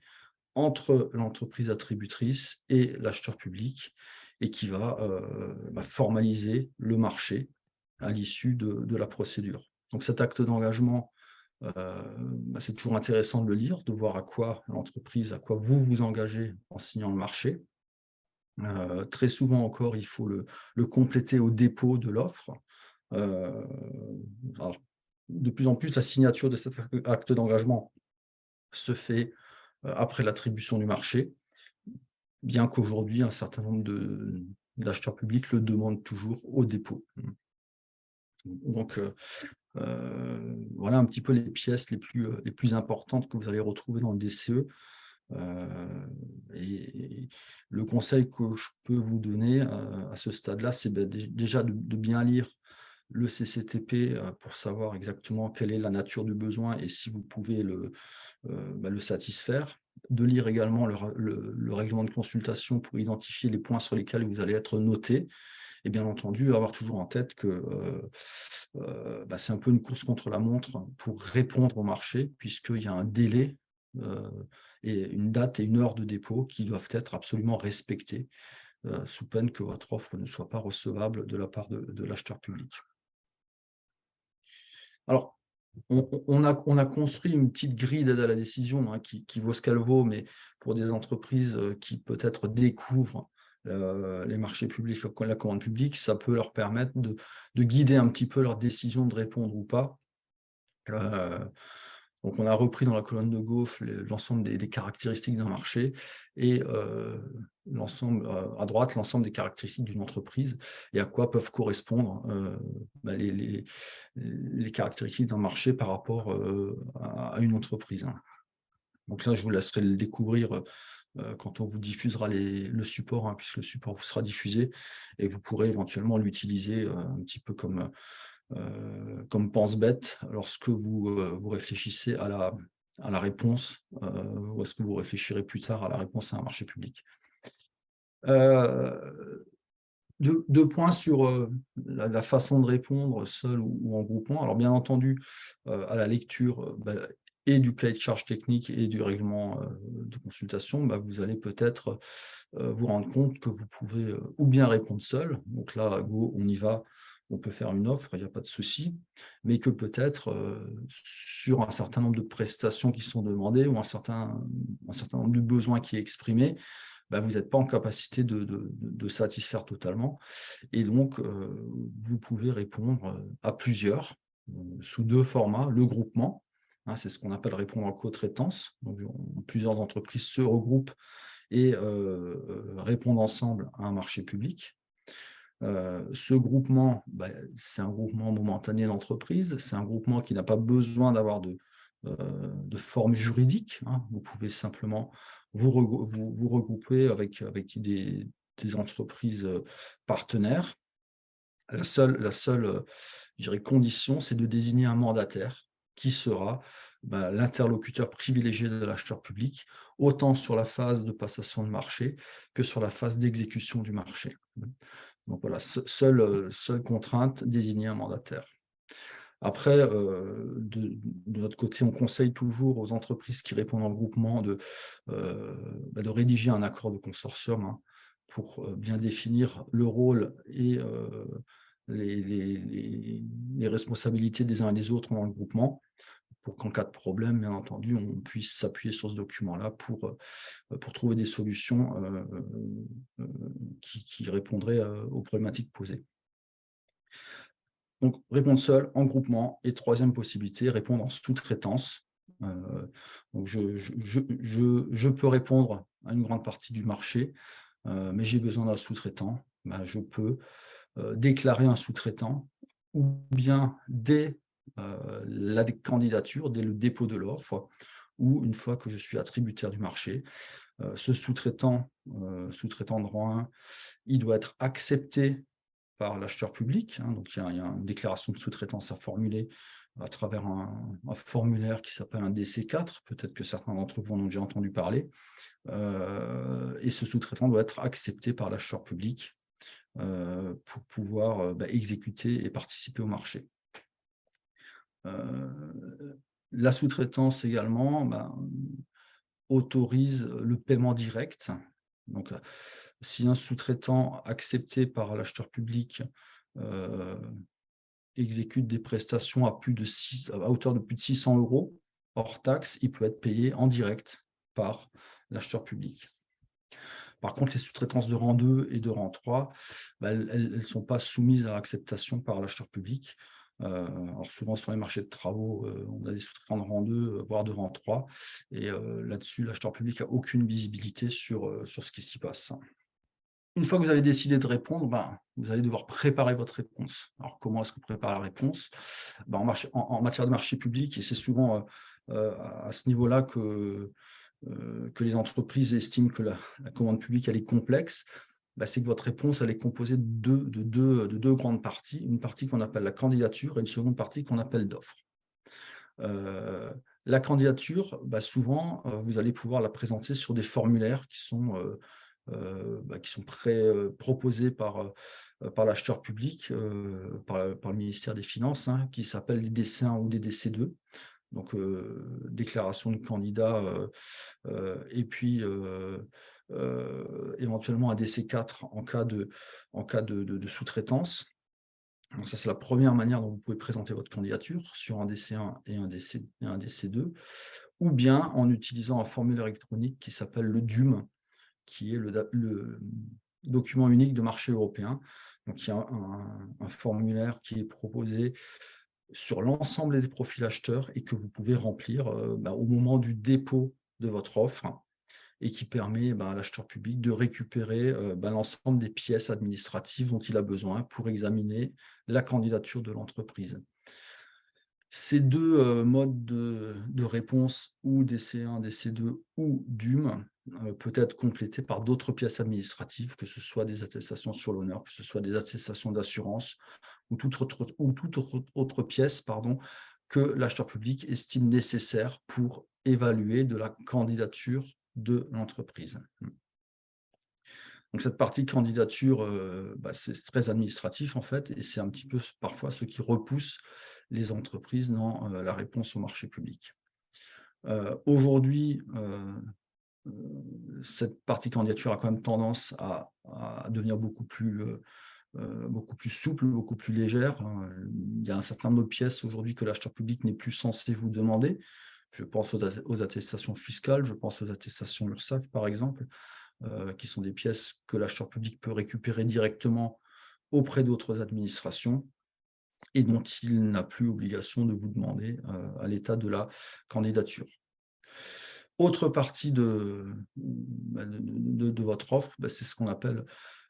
Speaker 2: entre l'entreprise attributrice et l'acheteur public et qui va formaliser le marché à l'issue de la procédure. Donc cet acte d'engagement, c'est toujours intéressant de le lire, de voir à quoi vous vous engagez en signant le marché. Très souvent encore, il faut le compléter au dépôt de l'offre. De plus en plus, la signature de cet acte d'engagement se fait après l'attribution du marché, bien qu'aujourd'hui, un certain nombre d'acheteurs publics le demandent toujours au dépôt. Donc, voilà un petit peu les pièces les plus importantes que vous allez retrouver dans le DCE. Et le conseil que je peux vous donner à ce stade-là, c'est déjà de bien lire le CCTP pour savoir exactement quelle est la nature du besoin et si vous pouvez le satisfaire. De lire également le règlement de consultation pour identifier les points sur lesquels vous allez être noté. Et bien entendu, avoir toujours en tête que c'est un peu une course contre la montre pour répondre au marché, puisqu'il y a un délai et une date et une heure de dépôt qui doivent être absolument respectés, sous peine que votre offre ne soit pas recevable de la part de l'acheteur public. Alors, on a construit une petite grille d'aide à la décision qui vaut ce qu'elle vaut, mais pour des entreprises qui peut-être découvrent les marchés publics, la commande publique, ça peut leur permettre de guider un petit peu leur décision de répondre ou pas. Donc on a repris dans la colonne de gauche l'ensemble des caractéristiques d'un marché et l'ensemble à droite, l'ensemble des caractéristiques d'une entreprise et à quoi peuvent correspondre les caractéristiques d'un marché par rapport à une entreprise. Donc là, je vous laisserai le découvrir quand on vous diffusera le support, puisque le support vous sera diffusé et vous pourrez éventuellement l'utiliser un petit peu comme pense-bête lorsque vous réfléchissez à la réponse, ou est-ce que vous réfléchirez plus tard à la réponse à un marché public. Deux points sur la façon de répondre seul ou en groupement. Alors bien entendu, à la lecture et du cahier de charge technique et du règlement de consultation, vous allez peut-être vous rendre compte que vous pouvez ou bien répondre seul, donc là, go, on y va, on peut faire une offre, il n'y a pas de souci, mais que peut-être sur un certain nombre de prestations qui sont demandées ou un certain nombre de besoins qui est exprimé, vous n'êtes pas en capacité de satisfaire totalement. Et donc, vous pouvez répondre à plusieurs, sous deux formats. Le groupement, c'est ce qu'on appelle répondre en co-traitance. Donc, plusieurs entreprises se regroupent et répondent ensemble à un marché public. Ce groupement, c'est un groupement momentané d'entreprise, c'est un groupement qui n'a pas besoin d'avoir de de forme juridique, hein. Vous pouvez simplement vous regrouper avec des entreprises partenaires. La seule, je dirais, condition, c'est de désigner un mandataire qui sera l'interlocuteur privilégié de l'acheteur public, autant sur la phase de passation de marché que sur la phase d'exécution du marché. Donc voilà, seule contrainte, désigner un mandataire. Après, de notre côté, on conseille toujours aux entreprises qui répondent au groupement de rédiger un accord de consortium, hein, pour bien définir le rôle et les responsabilités des uns et des autres dans le groupement, pour qu'en cas de problème, bien entendu, on puisse s'appuyer sur ce document-là pour trouver des solutions euh, qui répondraient aux problématiques posées. Donc, répondre seul, en groupement. Et troisième possibilité, répondre en sous-traitance. Donc je peux répondre à une grande partie du marché, mais j'ai besoin d'un sous-traitant. Je peux déclarer un sous-traitant, ou bien dès la candidature, dès le dépôt de l'offre, ou une fois que je suis attributaire du marché. Ce sous-traitant de rang 1, il doit être accepté par l'acheteur public, hein. Donc il y a une déclaration de sous-traitance à formuler à travers un formulaire qui s'appelle un DC4, peut-être que certains d'entre vous en ont déjà entendu parler, et ce sous-traitant doit être accepté par l'acheteur public pour pouvoir exécuter et participer au marché. La sous-traitance également autorise le paiement direct. Donc, si un sous-traitant accepté par l'acheteur public exécute des prestations à hauteur de plus de 600 € hors taxe, il peut être payé en direct par l'acheteur public. Par contre, les sous-traitances de rang 2 et de rang 3, elles ne sont pas soumises à acceptation par l'acheteur public. Alors souvent, sur les marchés de travaux, on a des sous-traitants de rang 2, voire de rang 3. Et là-dessus, l'acheteur public n'a aucune visibilité sur ce qui s'y passe. Une fois que vous avez décidé de répondre, vous allez devoir préparer votre réponse. Alors, comment est-ce qu'on prépare la réponse? En matière de marché public, et c'est souvent à ce niveau-là que les entreprises estiment que la commande publique elle est complexe, c'est que votre réponse elle est composée de deux grandes parties. Une partie qu'on appelle la candidature et une seconde partie qu'on appelle d'offre. La candidature, souvent, vous allez pouvoir la présenter sur des formulaires qui sont proposés par l'acheteur public, par le ministère des Finances, hein, qui s'appellent les DC1 ou des DC2. Donc, déclaration de candidat, et puis éventuellement un DC4 en cas de sous-traitance. Donc ça, c'est la première manière dont vous pouvez présenter votre candidature sur un DC1 et un DC2, ou bien en utilisant un formulaire électronique qui s'appelle le DUM, qui est le document unique de marché européen. Donc il y a un formulaire qui est proposé sur l'ensemble des profils acheteurs et que vous pouvez remplir au moment du dépôt de votre offre, et qui permet à l'acheteur public de récupérer l'ensemble des pièces administratives dont il a besoin pour examiner la candidature de l'entreprise. Ces deux modes de réponse, ou DC1, DC2 ou DUM, peut être complétés par d'autres pièces administratives, que ce soit des attestations sur l'honneur, que ce soit des attestations d'assurance ou toute autre pièce que l'acheteur public estime nécessaire pour évaluer de la candidature de l'entreprise. Donc cette partie candidature, c'est très administratif en fait, et c'est un petit peu parfois ce qui repousse les entreprises dans la réponse au marché public. Aujourd'hui, cette partie candidature a quand même tendance à devenir beaucoup plus souple, beaucoup plus légère. Il y a un certain nombre de pièces aujourd'hui que l'acheteur public n'est plus censé vous demander. Je pense aux attestations fiscales, je pense aux attestations URSSAF par exemple, qui sont des pièces que l'acheteur public peut récupérer directement auprès d'autres administrations et dont il n'a plus obligation de vous demander à l'état de la candidature. Autre partie de votre offre, c'est ce qu'on appelle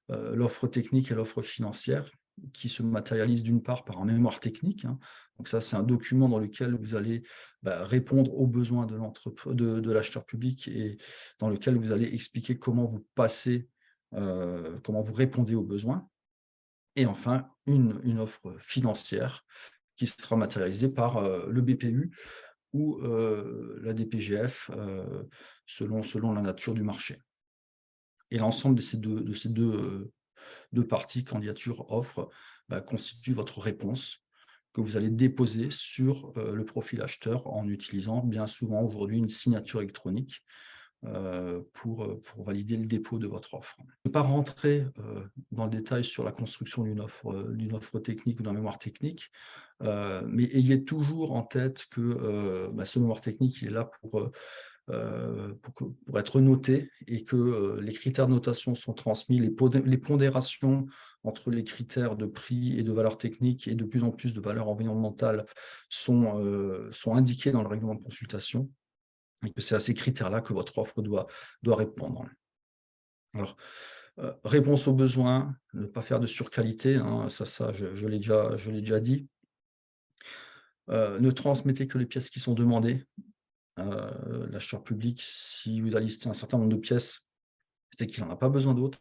Speaker 2: l'offre technique et l'offre financière. qui se matérialise d'une part par un mémoire technique, hein. Donc ça, c'est un document dans lequel vous allez répondre aux besoins de l'acheteur public et dans lequel vous allez expliquer comment vous passez, comment vous répondez aux besoins. Et enfin, une offre financière qui sera matérialisée par le BPU ou la DPGF, selon la nature du marché. Et l'ensemble de ces deux parties, candidature, offre, constitue votre réponse que vous allez déposer sur le profil acheteur en utilisant bien souvent aujourd'hui une signature électronique pour valider le dépôt de votre offre. Je ne vais pas rentrer dans le détail sur la construction d'une offre technique ou d'un mémoire technique, mais ayez toujours en tête que ce mémoire technique, il est là pour être noté et que les critères de notation sont transmis, les pondérations entre les critères de prix et de valeur technique et de plus en plus de valeur environnementale sont indiqués dans le règlement de consultation et que c'est à ces critères-là que votre offre doit répondre. Alors, réponse aux besoins, ne pas faire de surqualité, hein, ça je l'ai déjà dit. Ne transmettez que les pièces qui sont demandées. L'acheteur public, si vous a listé un certain nombre de pièces, c'est qu'il n'en a pas besoin d'autres.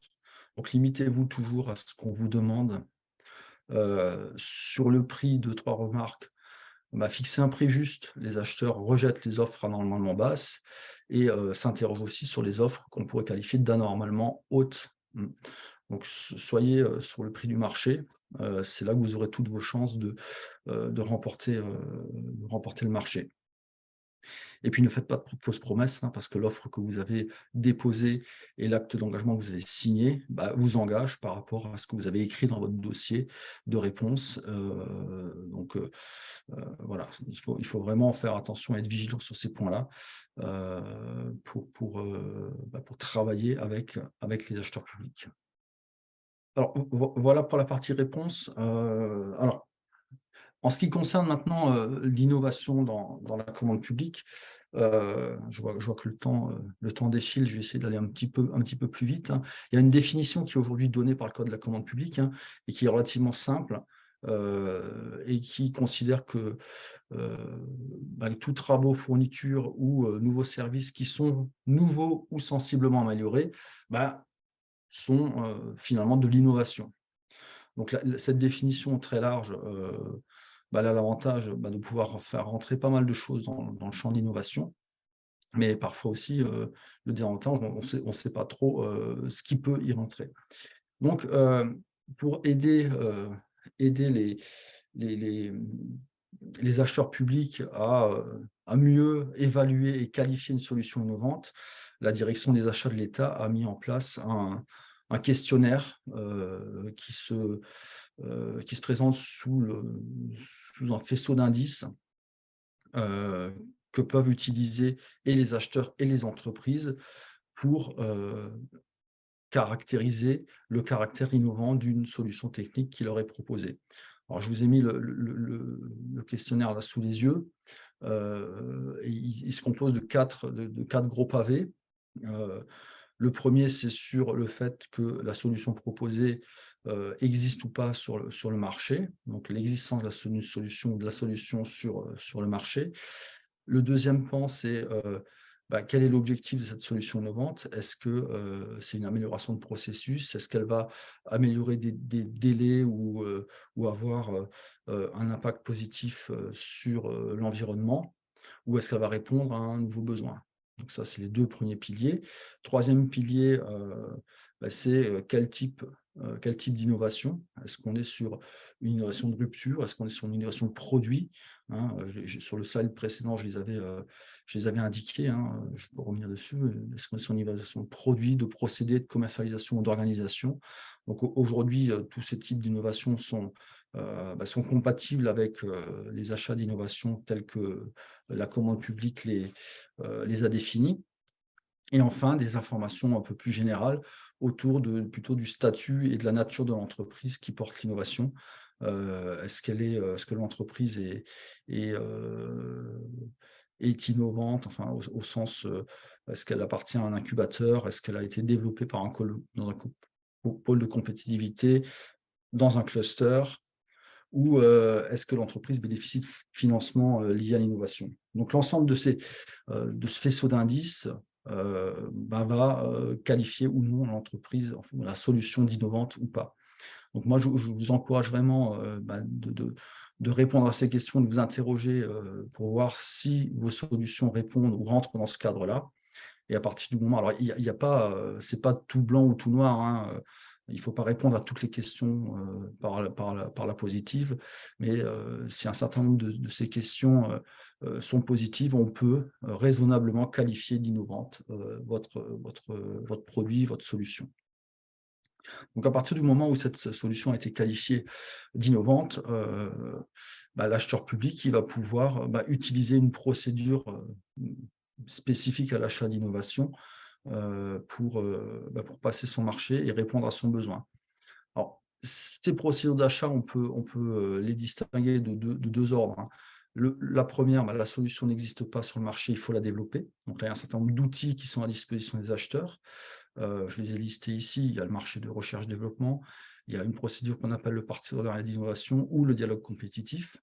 Speaker 2: Donc limitez-vous toujours à ce qu'on vous demande. Sur le prix, 2-3 remarques. Fixer un prix juste, les acheteurs rejettent les offres anormalement basses et s'interrogent aussi sur les offres qu'on pourrait qualifier d'anormalement hautes. Donc soyez sur le prix du marché, c'est là que vous aurez toutes vos chances de remporter le marché. Et puis ne faites pas de fausses promesses, hein, parce que l'offre que vous avez déposée et l'acte d'engagement que vous avez signé vous engage par rapport à ce que vous avez écrit dans votre dossier de réponse. Voilà, il faut vraiment faire attention et être vigilant sur ces points-là pour travailler avec les acheteurs publics. Alors, voilà pour la partie réponse. Alors, en ce qui concerne maintenant l'innovation dans la commande publique, je vois que le temps défile, je vais essayer d'aller un petit peu plus vite, hein. Il y a une définition qui est aujourd'hui donnée par le code de la commande publique, hein, et qui est relativement simple, et qui considère que tous travaux, fournitures ou nouveaux services qui sont nouveaux ou sensiblement améliorés sont finalement de l'innovation. Donc cette définition très large, elle a l'avantage de pouvoir faire rentrer pas mal de choses dans le champ d'innovation, mais parfois aussi le désavantage, on ne sait pas trop ce qui peut y rentrer. Donc, pour aider les acheteurs publics à mieux évaluer et qualifier une solution innovante, la direction des achats de l'État a mis en place un questionnaire qui se présente sous un faisceau d'indices que peuvent utiliser et les acheteurs et les entreprises pour caractériser le caractère innovant d'une solution technique qui leur est proposée. Alors, je vous ai mis le questionnaire là sous les yeux. Il se compose de quatre gros pavés. Le premier, c'est sur le fait que la solution proposée existe ou pas sur le marché, donc l'existence de la solution sur le marché. Le deuxième pan, c'est quel est l'objectif de cette solution innovante? Est-ce que c'est une amélioration de processus? Est-ce qu'elle va améliorer des délais ou avoir un impact positif sur l'environnement? Ou est-ce qu'elle va répondre à un nouveau besoin? Donc ça, c'est les deux premiers piliers. Troisième pilier, c'est quel type d'innovation? Est-ce qu'on est sur une innovation de rupture? Est-ce qu'on est sur une innovation de produit, hein? Sur le slide précédent, je les avais indiqués, hein, je peux revenir dessus. Est-ce qu'on est sur une innovation de produit, de procédé, de commercialisation ou d'organisation? Donc aujourd'hui, tous ces types d'innovations sont compatibles avec les achats d'innovation tels que la commande publique les a définis. Et enfin, des informations un peu plus générales autour plutôt du statut et de la nature de l'entreprise qui porte l'innovation. Est-ce que l'entreprise est innovante, enfin, au sens, est-ce qu'elle appartient à un incubateur? Est-ce qu'elle a été développée dans un pôle de compétitivité? dans un cluster, ou est-ce que l'entreprise bénéficie de financement lié à l'innovation? Donc l'ensemble de ce faisceau d'indices va qualifier ou non l'entreprise, enfin, la solution d'innovante ou pas. Donc moi, je vous encourage vraiment de répondre à ces questions, de vous interroger pour voir si vos solutions répondent ou rentrent dans ce cadre-là. Et à partir du moment, alors il y a pas, c'est pas tout blanc ou tout noir, hein, il ne faut pas répondre à toutes les questions par la positive, mais si un certain nombre de ces questions sont positives, on peut raisonnablement qualifier d'innovante votre produit, votre solution. Donc à partir du moment où cette solution a été qualifiée d'innovante, l'acheteur public il va pouvoir utiliser une procédure spécifique à l'achat d'innovation pour passer son marché et répondre à son besoin. Alors, ces procédures d'achat, on peut les distinguer de deux ordres, hein. La première, la solution n'existe pas sur le marché, il faut la développer. Donc là, il y a un certain nombre d'outils qui sont à disposition des acheteurs. Je les ai listés ici. Il y a le marché de recherche-développement, il y a une procédure qu'on appelle le partenariat d'innovation ou le dialogue compétitif.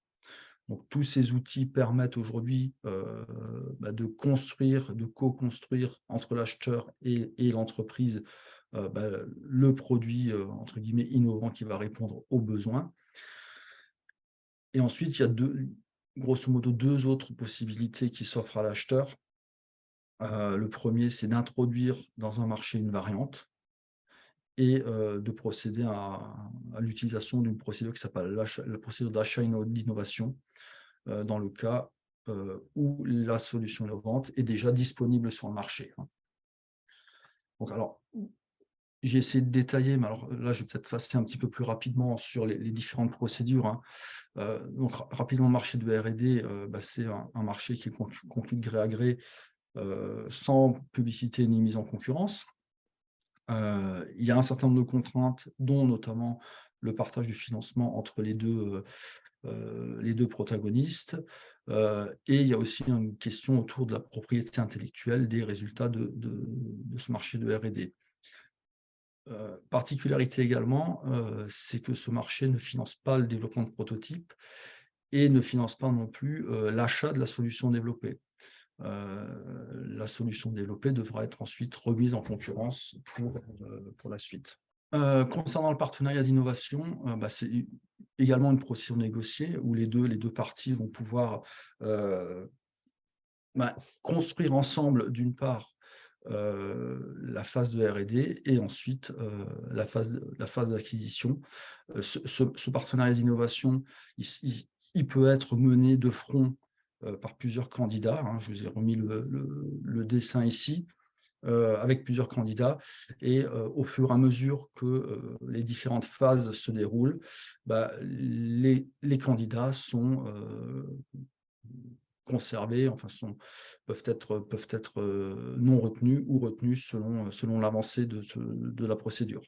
Speaker 2: Donc, tous ces outils permettent aujourd'hui de construire, de co-construire entre l'acheteur et l'entreprise le produit entre guillemets innovant qui va répondre aux besoins. Et ensuite, il y a grosso modo deux autres possibilités qui s'offrent à l'acheteur. Le premier, c'est d'introduire dans un marché une variante et de procéder à l'utilisation d'une procédure qui s'appelle la procédure d'achat d'innovation, dans le cas où la solution innovante est déjà disponible sur le marché, hein. Donc alors, j'ai essayé de détailler, mais alors là, je vais peut-être passer un petit peu plus rapidement sur les différentes procédures, hein. Donc rapidement, le marché de R&D, c'est un marché qui est conclu de gré à gré, sans publicité ni mise en concurrence. Il y a un certain nombre de contraintes, dont notamment le partage du financement entre les deux protagonistes. Et il y a aussi une question autour de la propriété intellectuelle des résultats de ce marché de R&D. Particularité également, c'est que ce marché ne finance pas le développement de prototypes et ne finance pas non plus l'achat de la solution développée. La solution développée devra être ensuite remise en concurrence pour la suite. Concernant le partenariat d'innovation, c'est également une procédure négociée où les deux parties vont pouvoir construire ensemble, d'une part, la phase de R&D et ensuite la phase d'acquisition. Ce partenariat d'innovation, il peut être mené de front par plusieurs candidats, hein. Je vous ai remis le dessin ici, avec plusieurs candidats, et au fur et à mesure que les différentes phases se déroulent, les candidats sont conservés, enfin peuvent être non retenus ou retenus selon l'avancée de la procédure.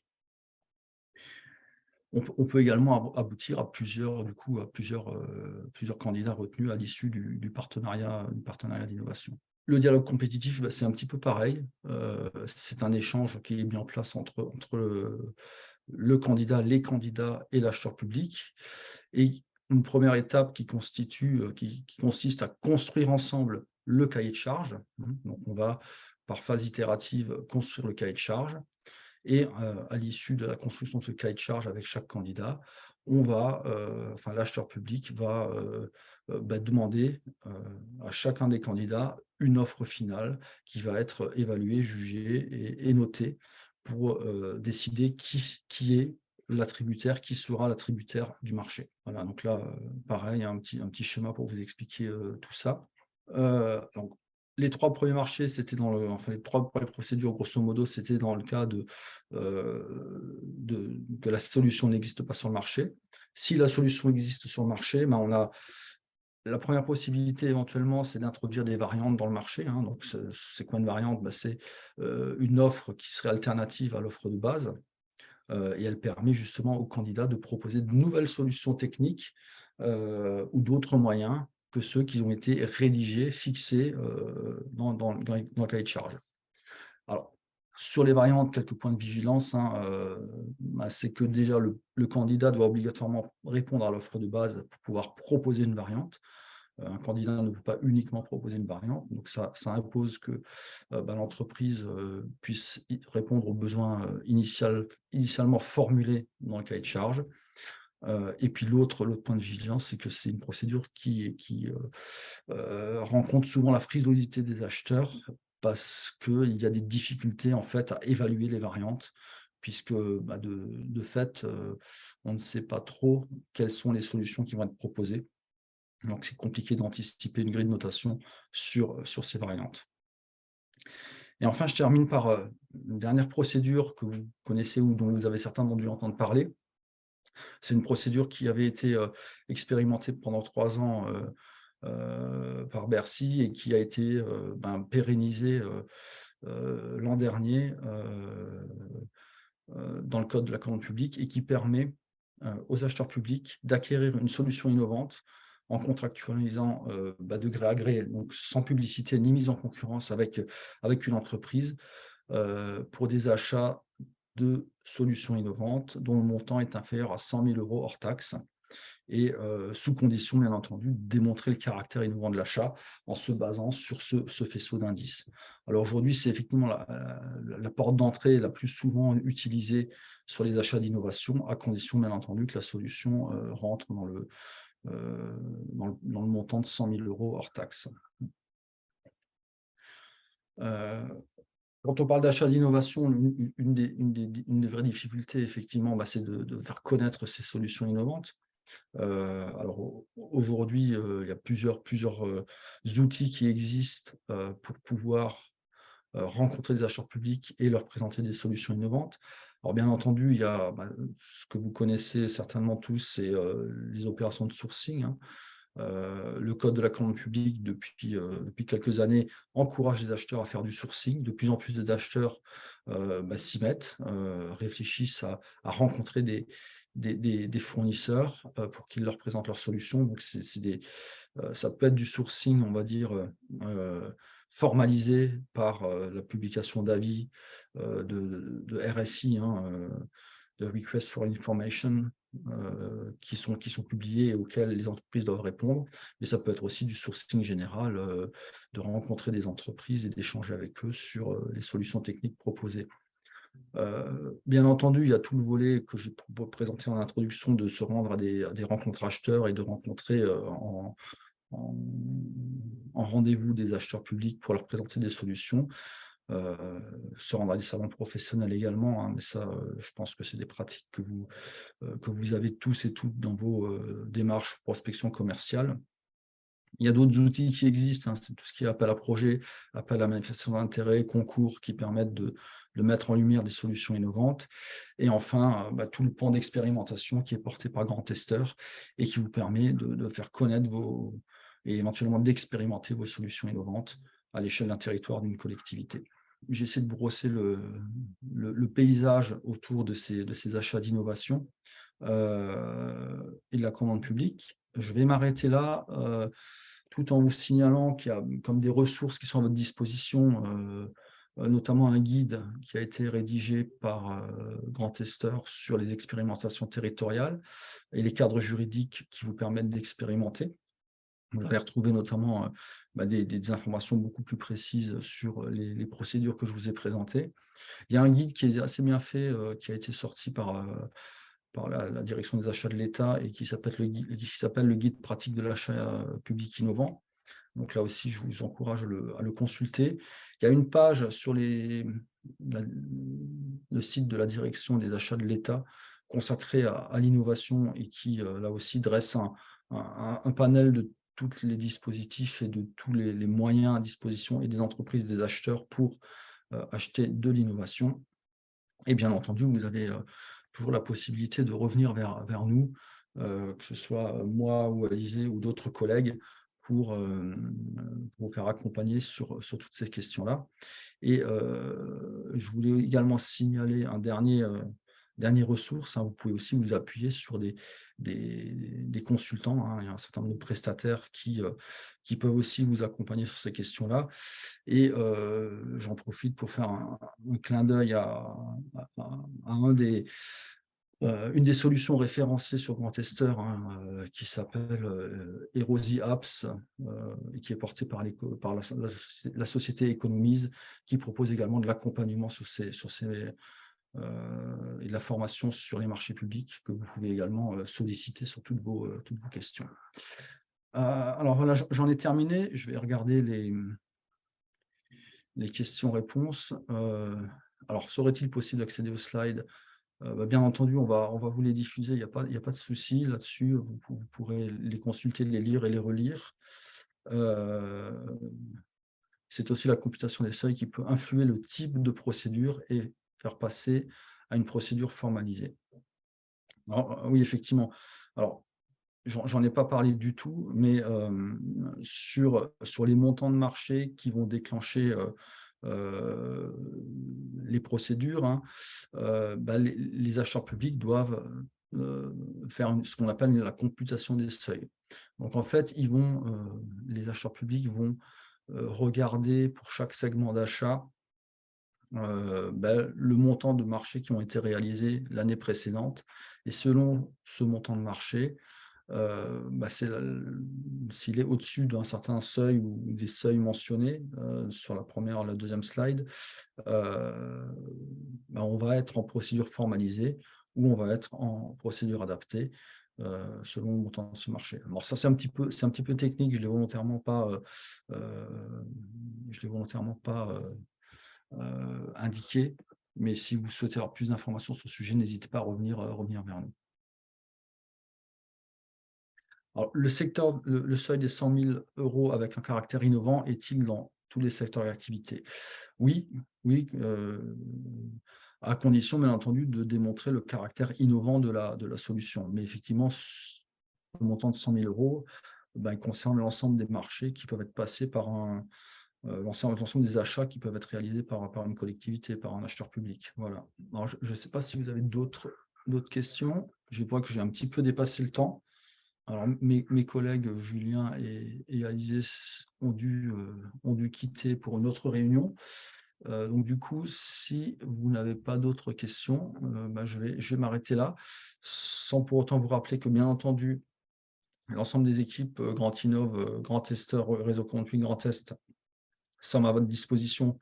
Speaker 2: On peut également aboutir à plusieurs candidats retenus à l'issue du partenariat d'innovation. Le dialogue compétitif, c'est un petit peu pareil. C'est un échange qui est mis en place entre le candidat, les candidats et l'acheteur public. Et une première étape qui consiste à construire ensemble le cahier de charge. Donc, on va, par phase itérative, construire le cahier de charge. Et à l'issue de la construction de ce cahier de charge avec chaque candidat, l'acheteur public va demander à chacun des candidats une offre finale qui va être évaluée, jugée et notée pour décider qui est l'attributaire, qui sera l'attributaire du marché. Voilà, donc là, pareil, un petit schéma pour vous expliquer tout ça. Donc, les trois premiers marchés, c'était les trois premières procédures, grosso modo, c'était dans le cas de la solution n'existe pas sur le marché. Si la solution existe sur le marché, on a la première possibilité éventuellement, c'est d'introduire des variantes dans le marché, hein. Donc, c'est quoi une variante? C'est une offre qui serait alternative à l'offre de base. Et elle permet justement aux candidats de proposer de nouvelles solutions techniques ou d'autres moyens que ceux qui ont été rédigés, fixés dans le cahier de charge. Alors, Sur les variantes, quelques points de vigilance, hein, c'est que déjà le candidat doit obligatoirement répondre à l'offre de base pour pouvoir proposer une variante. Un candidat ne peut pas uniquement proposer une variante, donc ça impose que l'entreprise puisse répondre aux besoins initialement formulés dans le cahier de charge. Et puis l'autre point de vigilance, c'est que c'est une procédure qui rencontre souvent la frilosité des acheteurs parce qu'il y a des difficultés en fait à évaluer les variantes, puisque de fait, on ne sait pas trop quelles sont les solutions qui vont être proposées. Donc c'est compliqué d'anticiper une grille de notation sur ces variantes. Et enfin, je termine par une dernière procédure que vous connaissez ou dont vous avez certainement dû entendre parler. C'est une procédure qui avait été expérimentée pendant 3 ans par Bercy et qui a été pérennisée l'an dernier dans le code de la commande publique et qui permet aux acheteurs publics d'acquérir une solution innovante en contractualisant de gré à gré, donc sans publicité ni mise en concurrence avec une entreprise pour des achats de solutions innovantes dont le montant est inférieur à 100 000 € hors taxe et sous condition, bien entendu, de démontrer le caractère innovant de l'achat en se basant sur ce faisceau d'indices. Alors aujourd'hui, c'est effectivement la porte d'entrée la plus souvent utilisée sur les achats d'innovation, à condition, bien entendu, que la solution rentre dans le montant de 100 000 € hors taxe. Quand on parle d'achat d'innovation, une des vraies difficultés, effectivement, c'est de faire connaître ces solutions innovantes. Alors aujourd'hui, il y a plusieurs outils qui existent pour pouvoir rencontrer des acheteurs publics et leur présenter des solutions innovantes. Alors bien entendu, il y a ce que vous connaissez certainement tous, c'est les opérations de sourcing, hein. Le code de la commande publique, depuis quelques années, encourage les acheteurs à faire du sourcing. De plus en plus des acheteurs s'y mettent, réfléchissent à rencontrer des fournisseurs pour qu'ils leur présentent leurs solutions. Donc, ça peut être du sourcing, on va dire, formalisé par la publication d'avis de RFI, hein, de Request for Information, qui sont publiés et auxquels les entreprises doivent répondre. Mais ça peut être aussi du sourcing général, de rencontrer des entreprises et d'échanger avec eux sur les solutions techniques proposées. Bien entendu, il y a tout le volet que j'ai présenté en introduction de se rendre à des rencontres acheteurs et de rencontrer en rendez-vous des acheteurs publics pour leur présenter des solutions. Se rendre à des salons professionnels également, hein, mais ça, je pense que c'est des pratiques que vous avez tous et toutes dans vos démarches prospection commerciale. Il y a d'autres outils qui existent, hein, c'est tout ce qui est appel à projet, appel à manifestation d'intérêt, concours qui permettent de mettre en lumière des solutions innovantes. Et enfin, tout le pan d'expérimentation qui est porté par Grand Testeur et qui vous permet de faire connaître et éventuellement d'expérimenter vos solutions innovantes à l'échelle d'un territoire, d'une collectivité. J'essaie de brosser le paysage autour de ces achats d'innovation et de la commande publique. Je vais m'arrêter là, tout en vous signalant qu'il y a comme des ressources qui sont à votre disposition, notamment un guide qui a été rédigé par Grand Testeur sur les expérimentations territoriales et les cadres juridiques qui vous permettent d'expérimenter. Vous allez retrouver notamment des informations beaucoup plus précises sur les procédures que je vous ai présentées. Il y a un guide qui est assez bien fait, qui a été sorti par la direction des achats de l'État et qui s'appelle le guide pratique de l'achat public innovant. Donc là aussi, je vous encourage à le consulter. Il y a une page sur le site de la direction des achats de l'État consacrée à l'innovation et qui, là aussi, dresse un panel de tous les dispositifs et de tous les moyens à disposition et des entreprises, des acheteurs pour acheter de l'innovation. Et bien entendu, vous avez toujours la possibilité de revenir vers nous, que ce soit moi ou Alizé ou d'autres collègues, pour vous faire accompagner sur toutes ces questions-là. Et je voulais également signaler un dernier dernière ressource, hein. Vous pouvez aussi vous appuyer sur des consultants, hein. Il y a un certain nombre de prestataires qui peuvent aussi vous accompagner sur ces questions-là. Et j'en profite pour faire un clin d'œil à une des solutions référencées sur Grand Tester, hein, qui s'appelle Erosi Apps, et qui est portée par la société Economise, qui propose également de l'accompagnement et de la formation sur les marchés publics, que vous pouvez également solliciter sur toutes vos questions. Alors voilà, j'en ai terminé. Je vais regarder les questions-réponses. Alors, serait-il possible d'accéder aux slides? Bien entendu, on va vous les diffuser, il y a pas de souci là-dessus. Vous pourrez les consulter, les lire et les relire. C'est aussi la computation des seuils qui peut influer le type de procédure et faire passer à une procédure formalisée. Alors, oui, effectivement. Alors, j'en ai pas parlé du tout, mais sur les montants de marché qui vont déclencher les procédures, hein, les acheteurs publics doivent faire ce qu'on appelle la computation des seuils. Donc en fait, les acheteurs publics vont regarder pour chaque segment d'achat le montant de marché qui ont été réalisés l'année précédente, et selon ce montant de marché, s'il est au-dessus d'un certain seuil ou des seuils mentionnés sur la première ou la deuxième slide, on va être en procédure formalisée ou on va être en procédure adaptée selon le montant de ce marché. Alors ça, c'est un petit peu technique, je ne l'ai volontairement pas indiqué, mais si vous souhaitez avoir plus d'informations sur ce sujet, n'hésitez pas à revenir vers nous. Alors, le seuil des 100 000 € avec un caractère innovant est-il dans tous les secteurs d'activité? Oui, oui, à condition, bien entendu, de démontrer le caractère innovant de la solution. Mais effectivement, le montant de 100 000 €, il concerne l'ensemble des marchés qui peuvent être passés par l'ensemble des achats qui peuvent être réalisés par une collectivité, par un acheteur public. Voilà. Alors, je ne sais pas si vous avez d'autres questions. Je vois que j'ai un petit peu dépassé le temps. Alors, mes collègues Julien et Alizé ont dû quitter pour une autre réunion. Donc du coup, si vous n'avez pas d'autres questions, je vais m'arrêter là, sans pour autant vous rappeler que, bien entendu, l'ensemble des équipes Grand Innov, Grand Testeur, Réseau Conduit, Grand Test sommes à votre disposition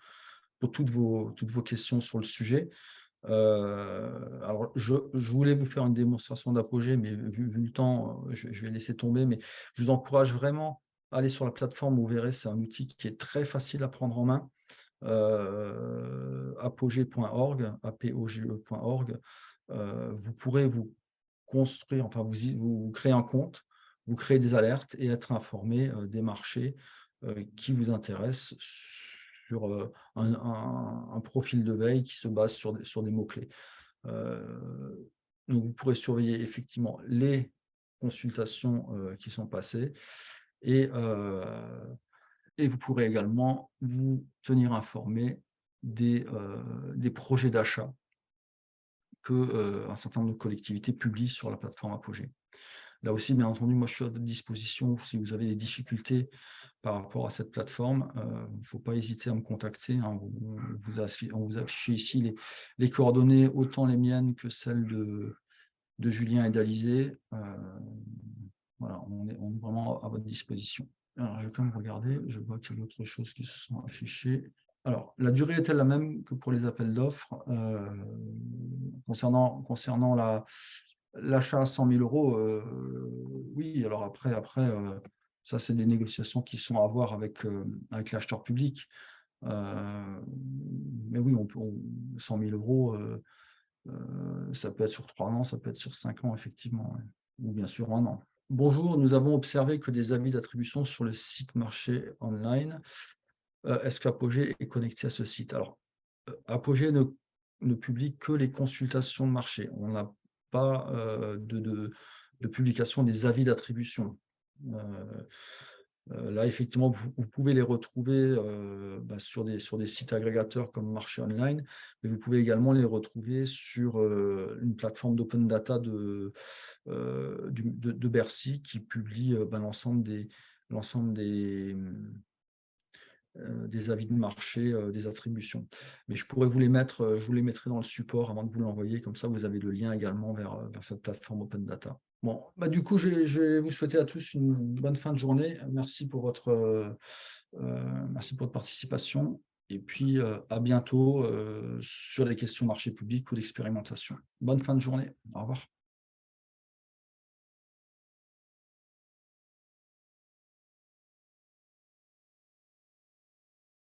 Speaker 2: pour toutes vos questions sur le sujet. Alors, je voulais vous faire une démonstration d'Apogée, mais vu le temps, je vais laisser tomber. Mais je vous encourage vraiment à aller sur la plateforme. Vous verrez, c'est un outil qui est très facile à prendre en main. Apogee.org, apoge.org. Vous pourrez vous construire, enfin vous créer un compte, vous créer des alertes et être informé des marchés qui vous intéressent sur un profil de veille qui se base sur des mots-clés. Donc vous pourrez surveiller effectivement les consultations qui sont passées, et vous pourrez également vous tenir informé des projets d'achat qu'un certain nombre de collectivités publient sur la plateforme Apogée. Là aussi, bien entendu, moi je suis à votre disposition si vous avez des difficultés par rapport à cette plateforme. Il ne faut pas hésiter à me contacter, hein. On vous affiche ici les coordonnées, autant les miennes que celles de Julien et d'Alizé. Voilà, on est vraiment à votre disposition. Alors, je vais quand même regarder, je vois qu'il y a d'autres choses qui se sont affichées. Alors, la durée est-elle la même que pour les appels d'offres? Concernant l'achat à 100 000 €, oui. Alors après, ça, c'est des négociations qui sont à avoir avec l'acheteur public. Mais oui, 100 000 €, ça peut être sur 3 ans, ça peut être sur 5 ans, effectivement, ouais. Ou bien sûr 1 an. Bonjour, nous avons observé que des avis d'attribution sur le site marché online. Est-ce qu'Apogée est connecté à ce site? Alors, Apogée ne publie que les consultations de marché. On n'a pas de publication des avis d'attribution. Là, effectivement, vous pouvez les retrouver sur des sites agrégateurs comme Marché Online, mais vous pouvez également les retrouver sur une plateforme d'open data de Bercy qui publie l'ensemble des avis de marché, des attributions. Mais je pourrais vous les mettre, je vous les mettrai dans le support avant de vous l'envoyer, comme ça vous avez le lien également vers cette plateforme open data. Bon, du coup, je vais vous souhaiter à tous une bonne fin de journée. Merci pour votre participation. Et puis, à bientôt sur les questions marché public ou d'expérimentation. Bonne fin de journée. Au revoir.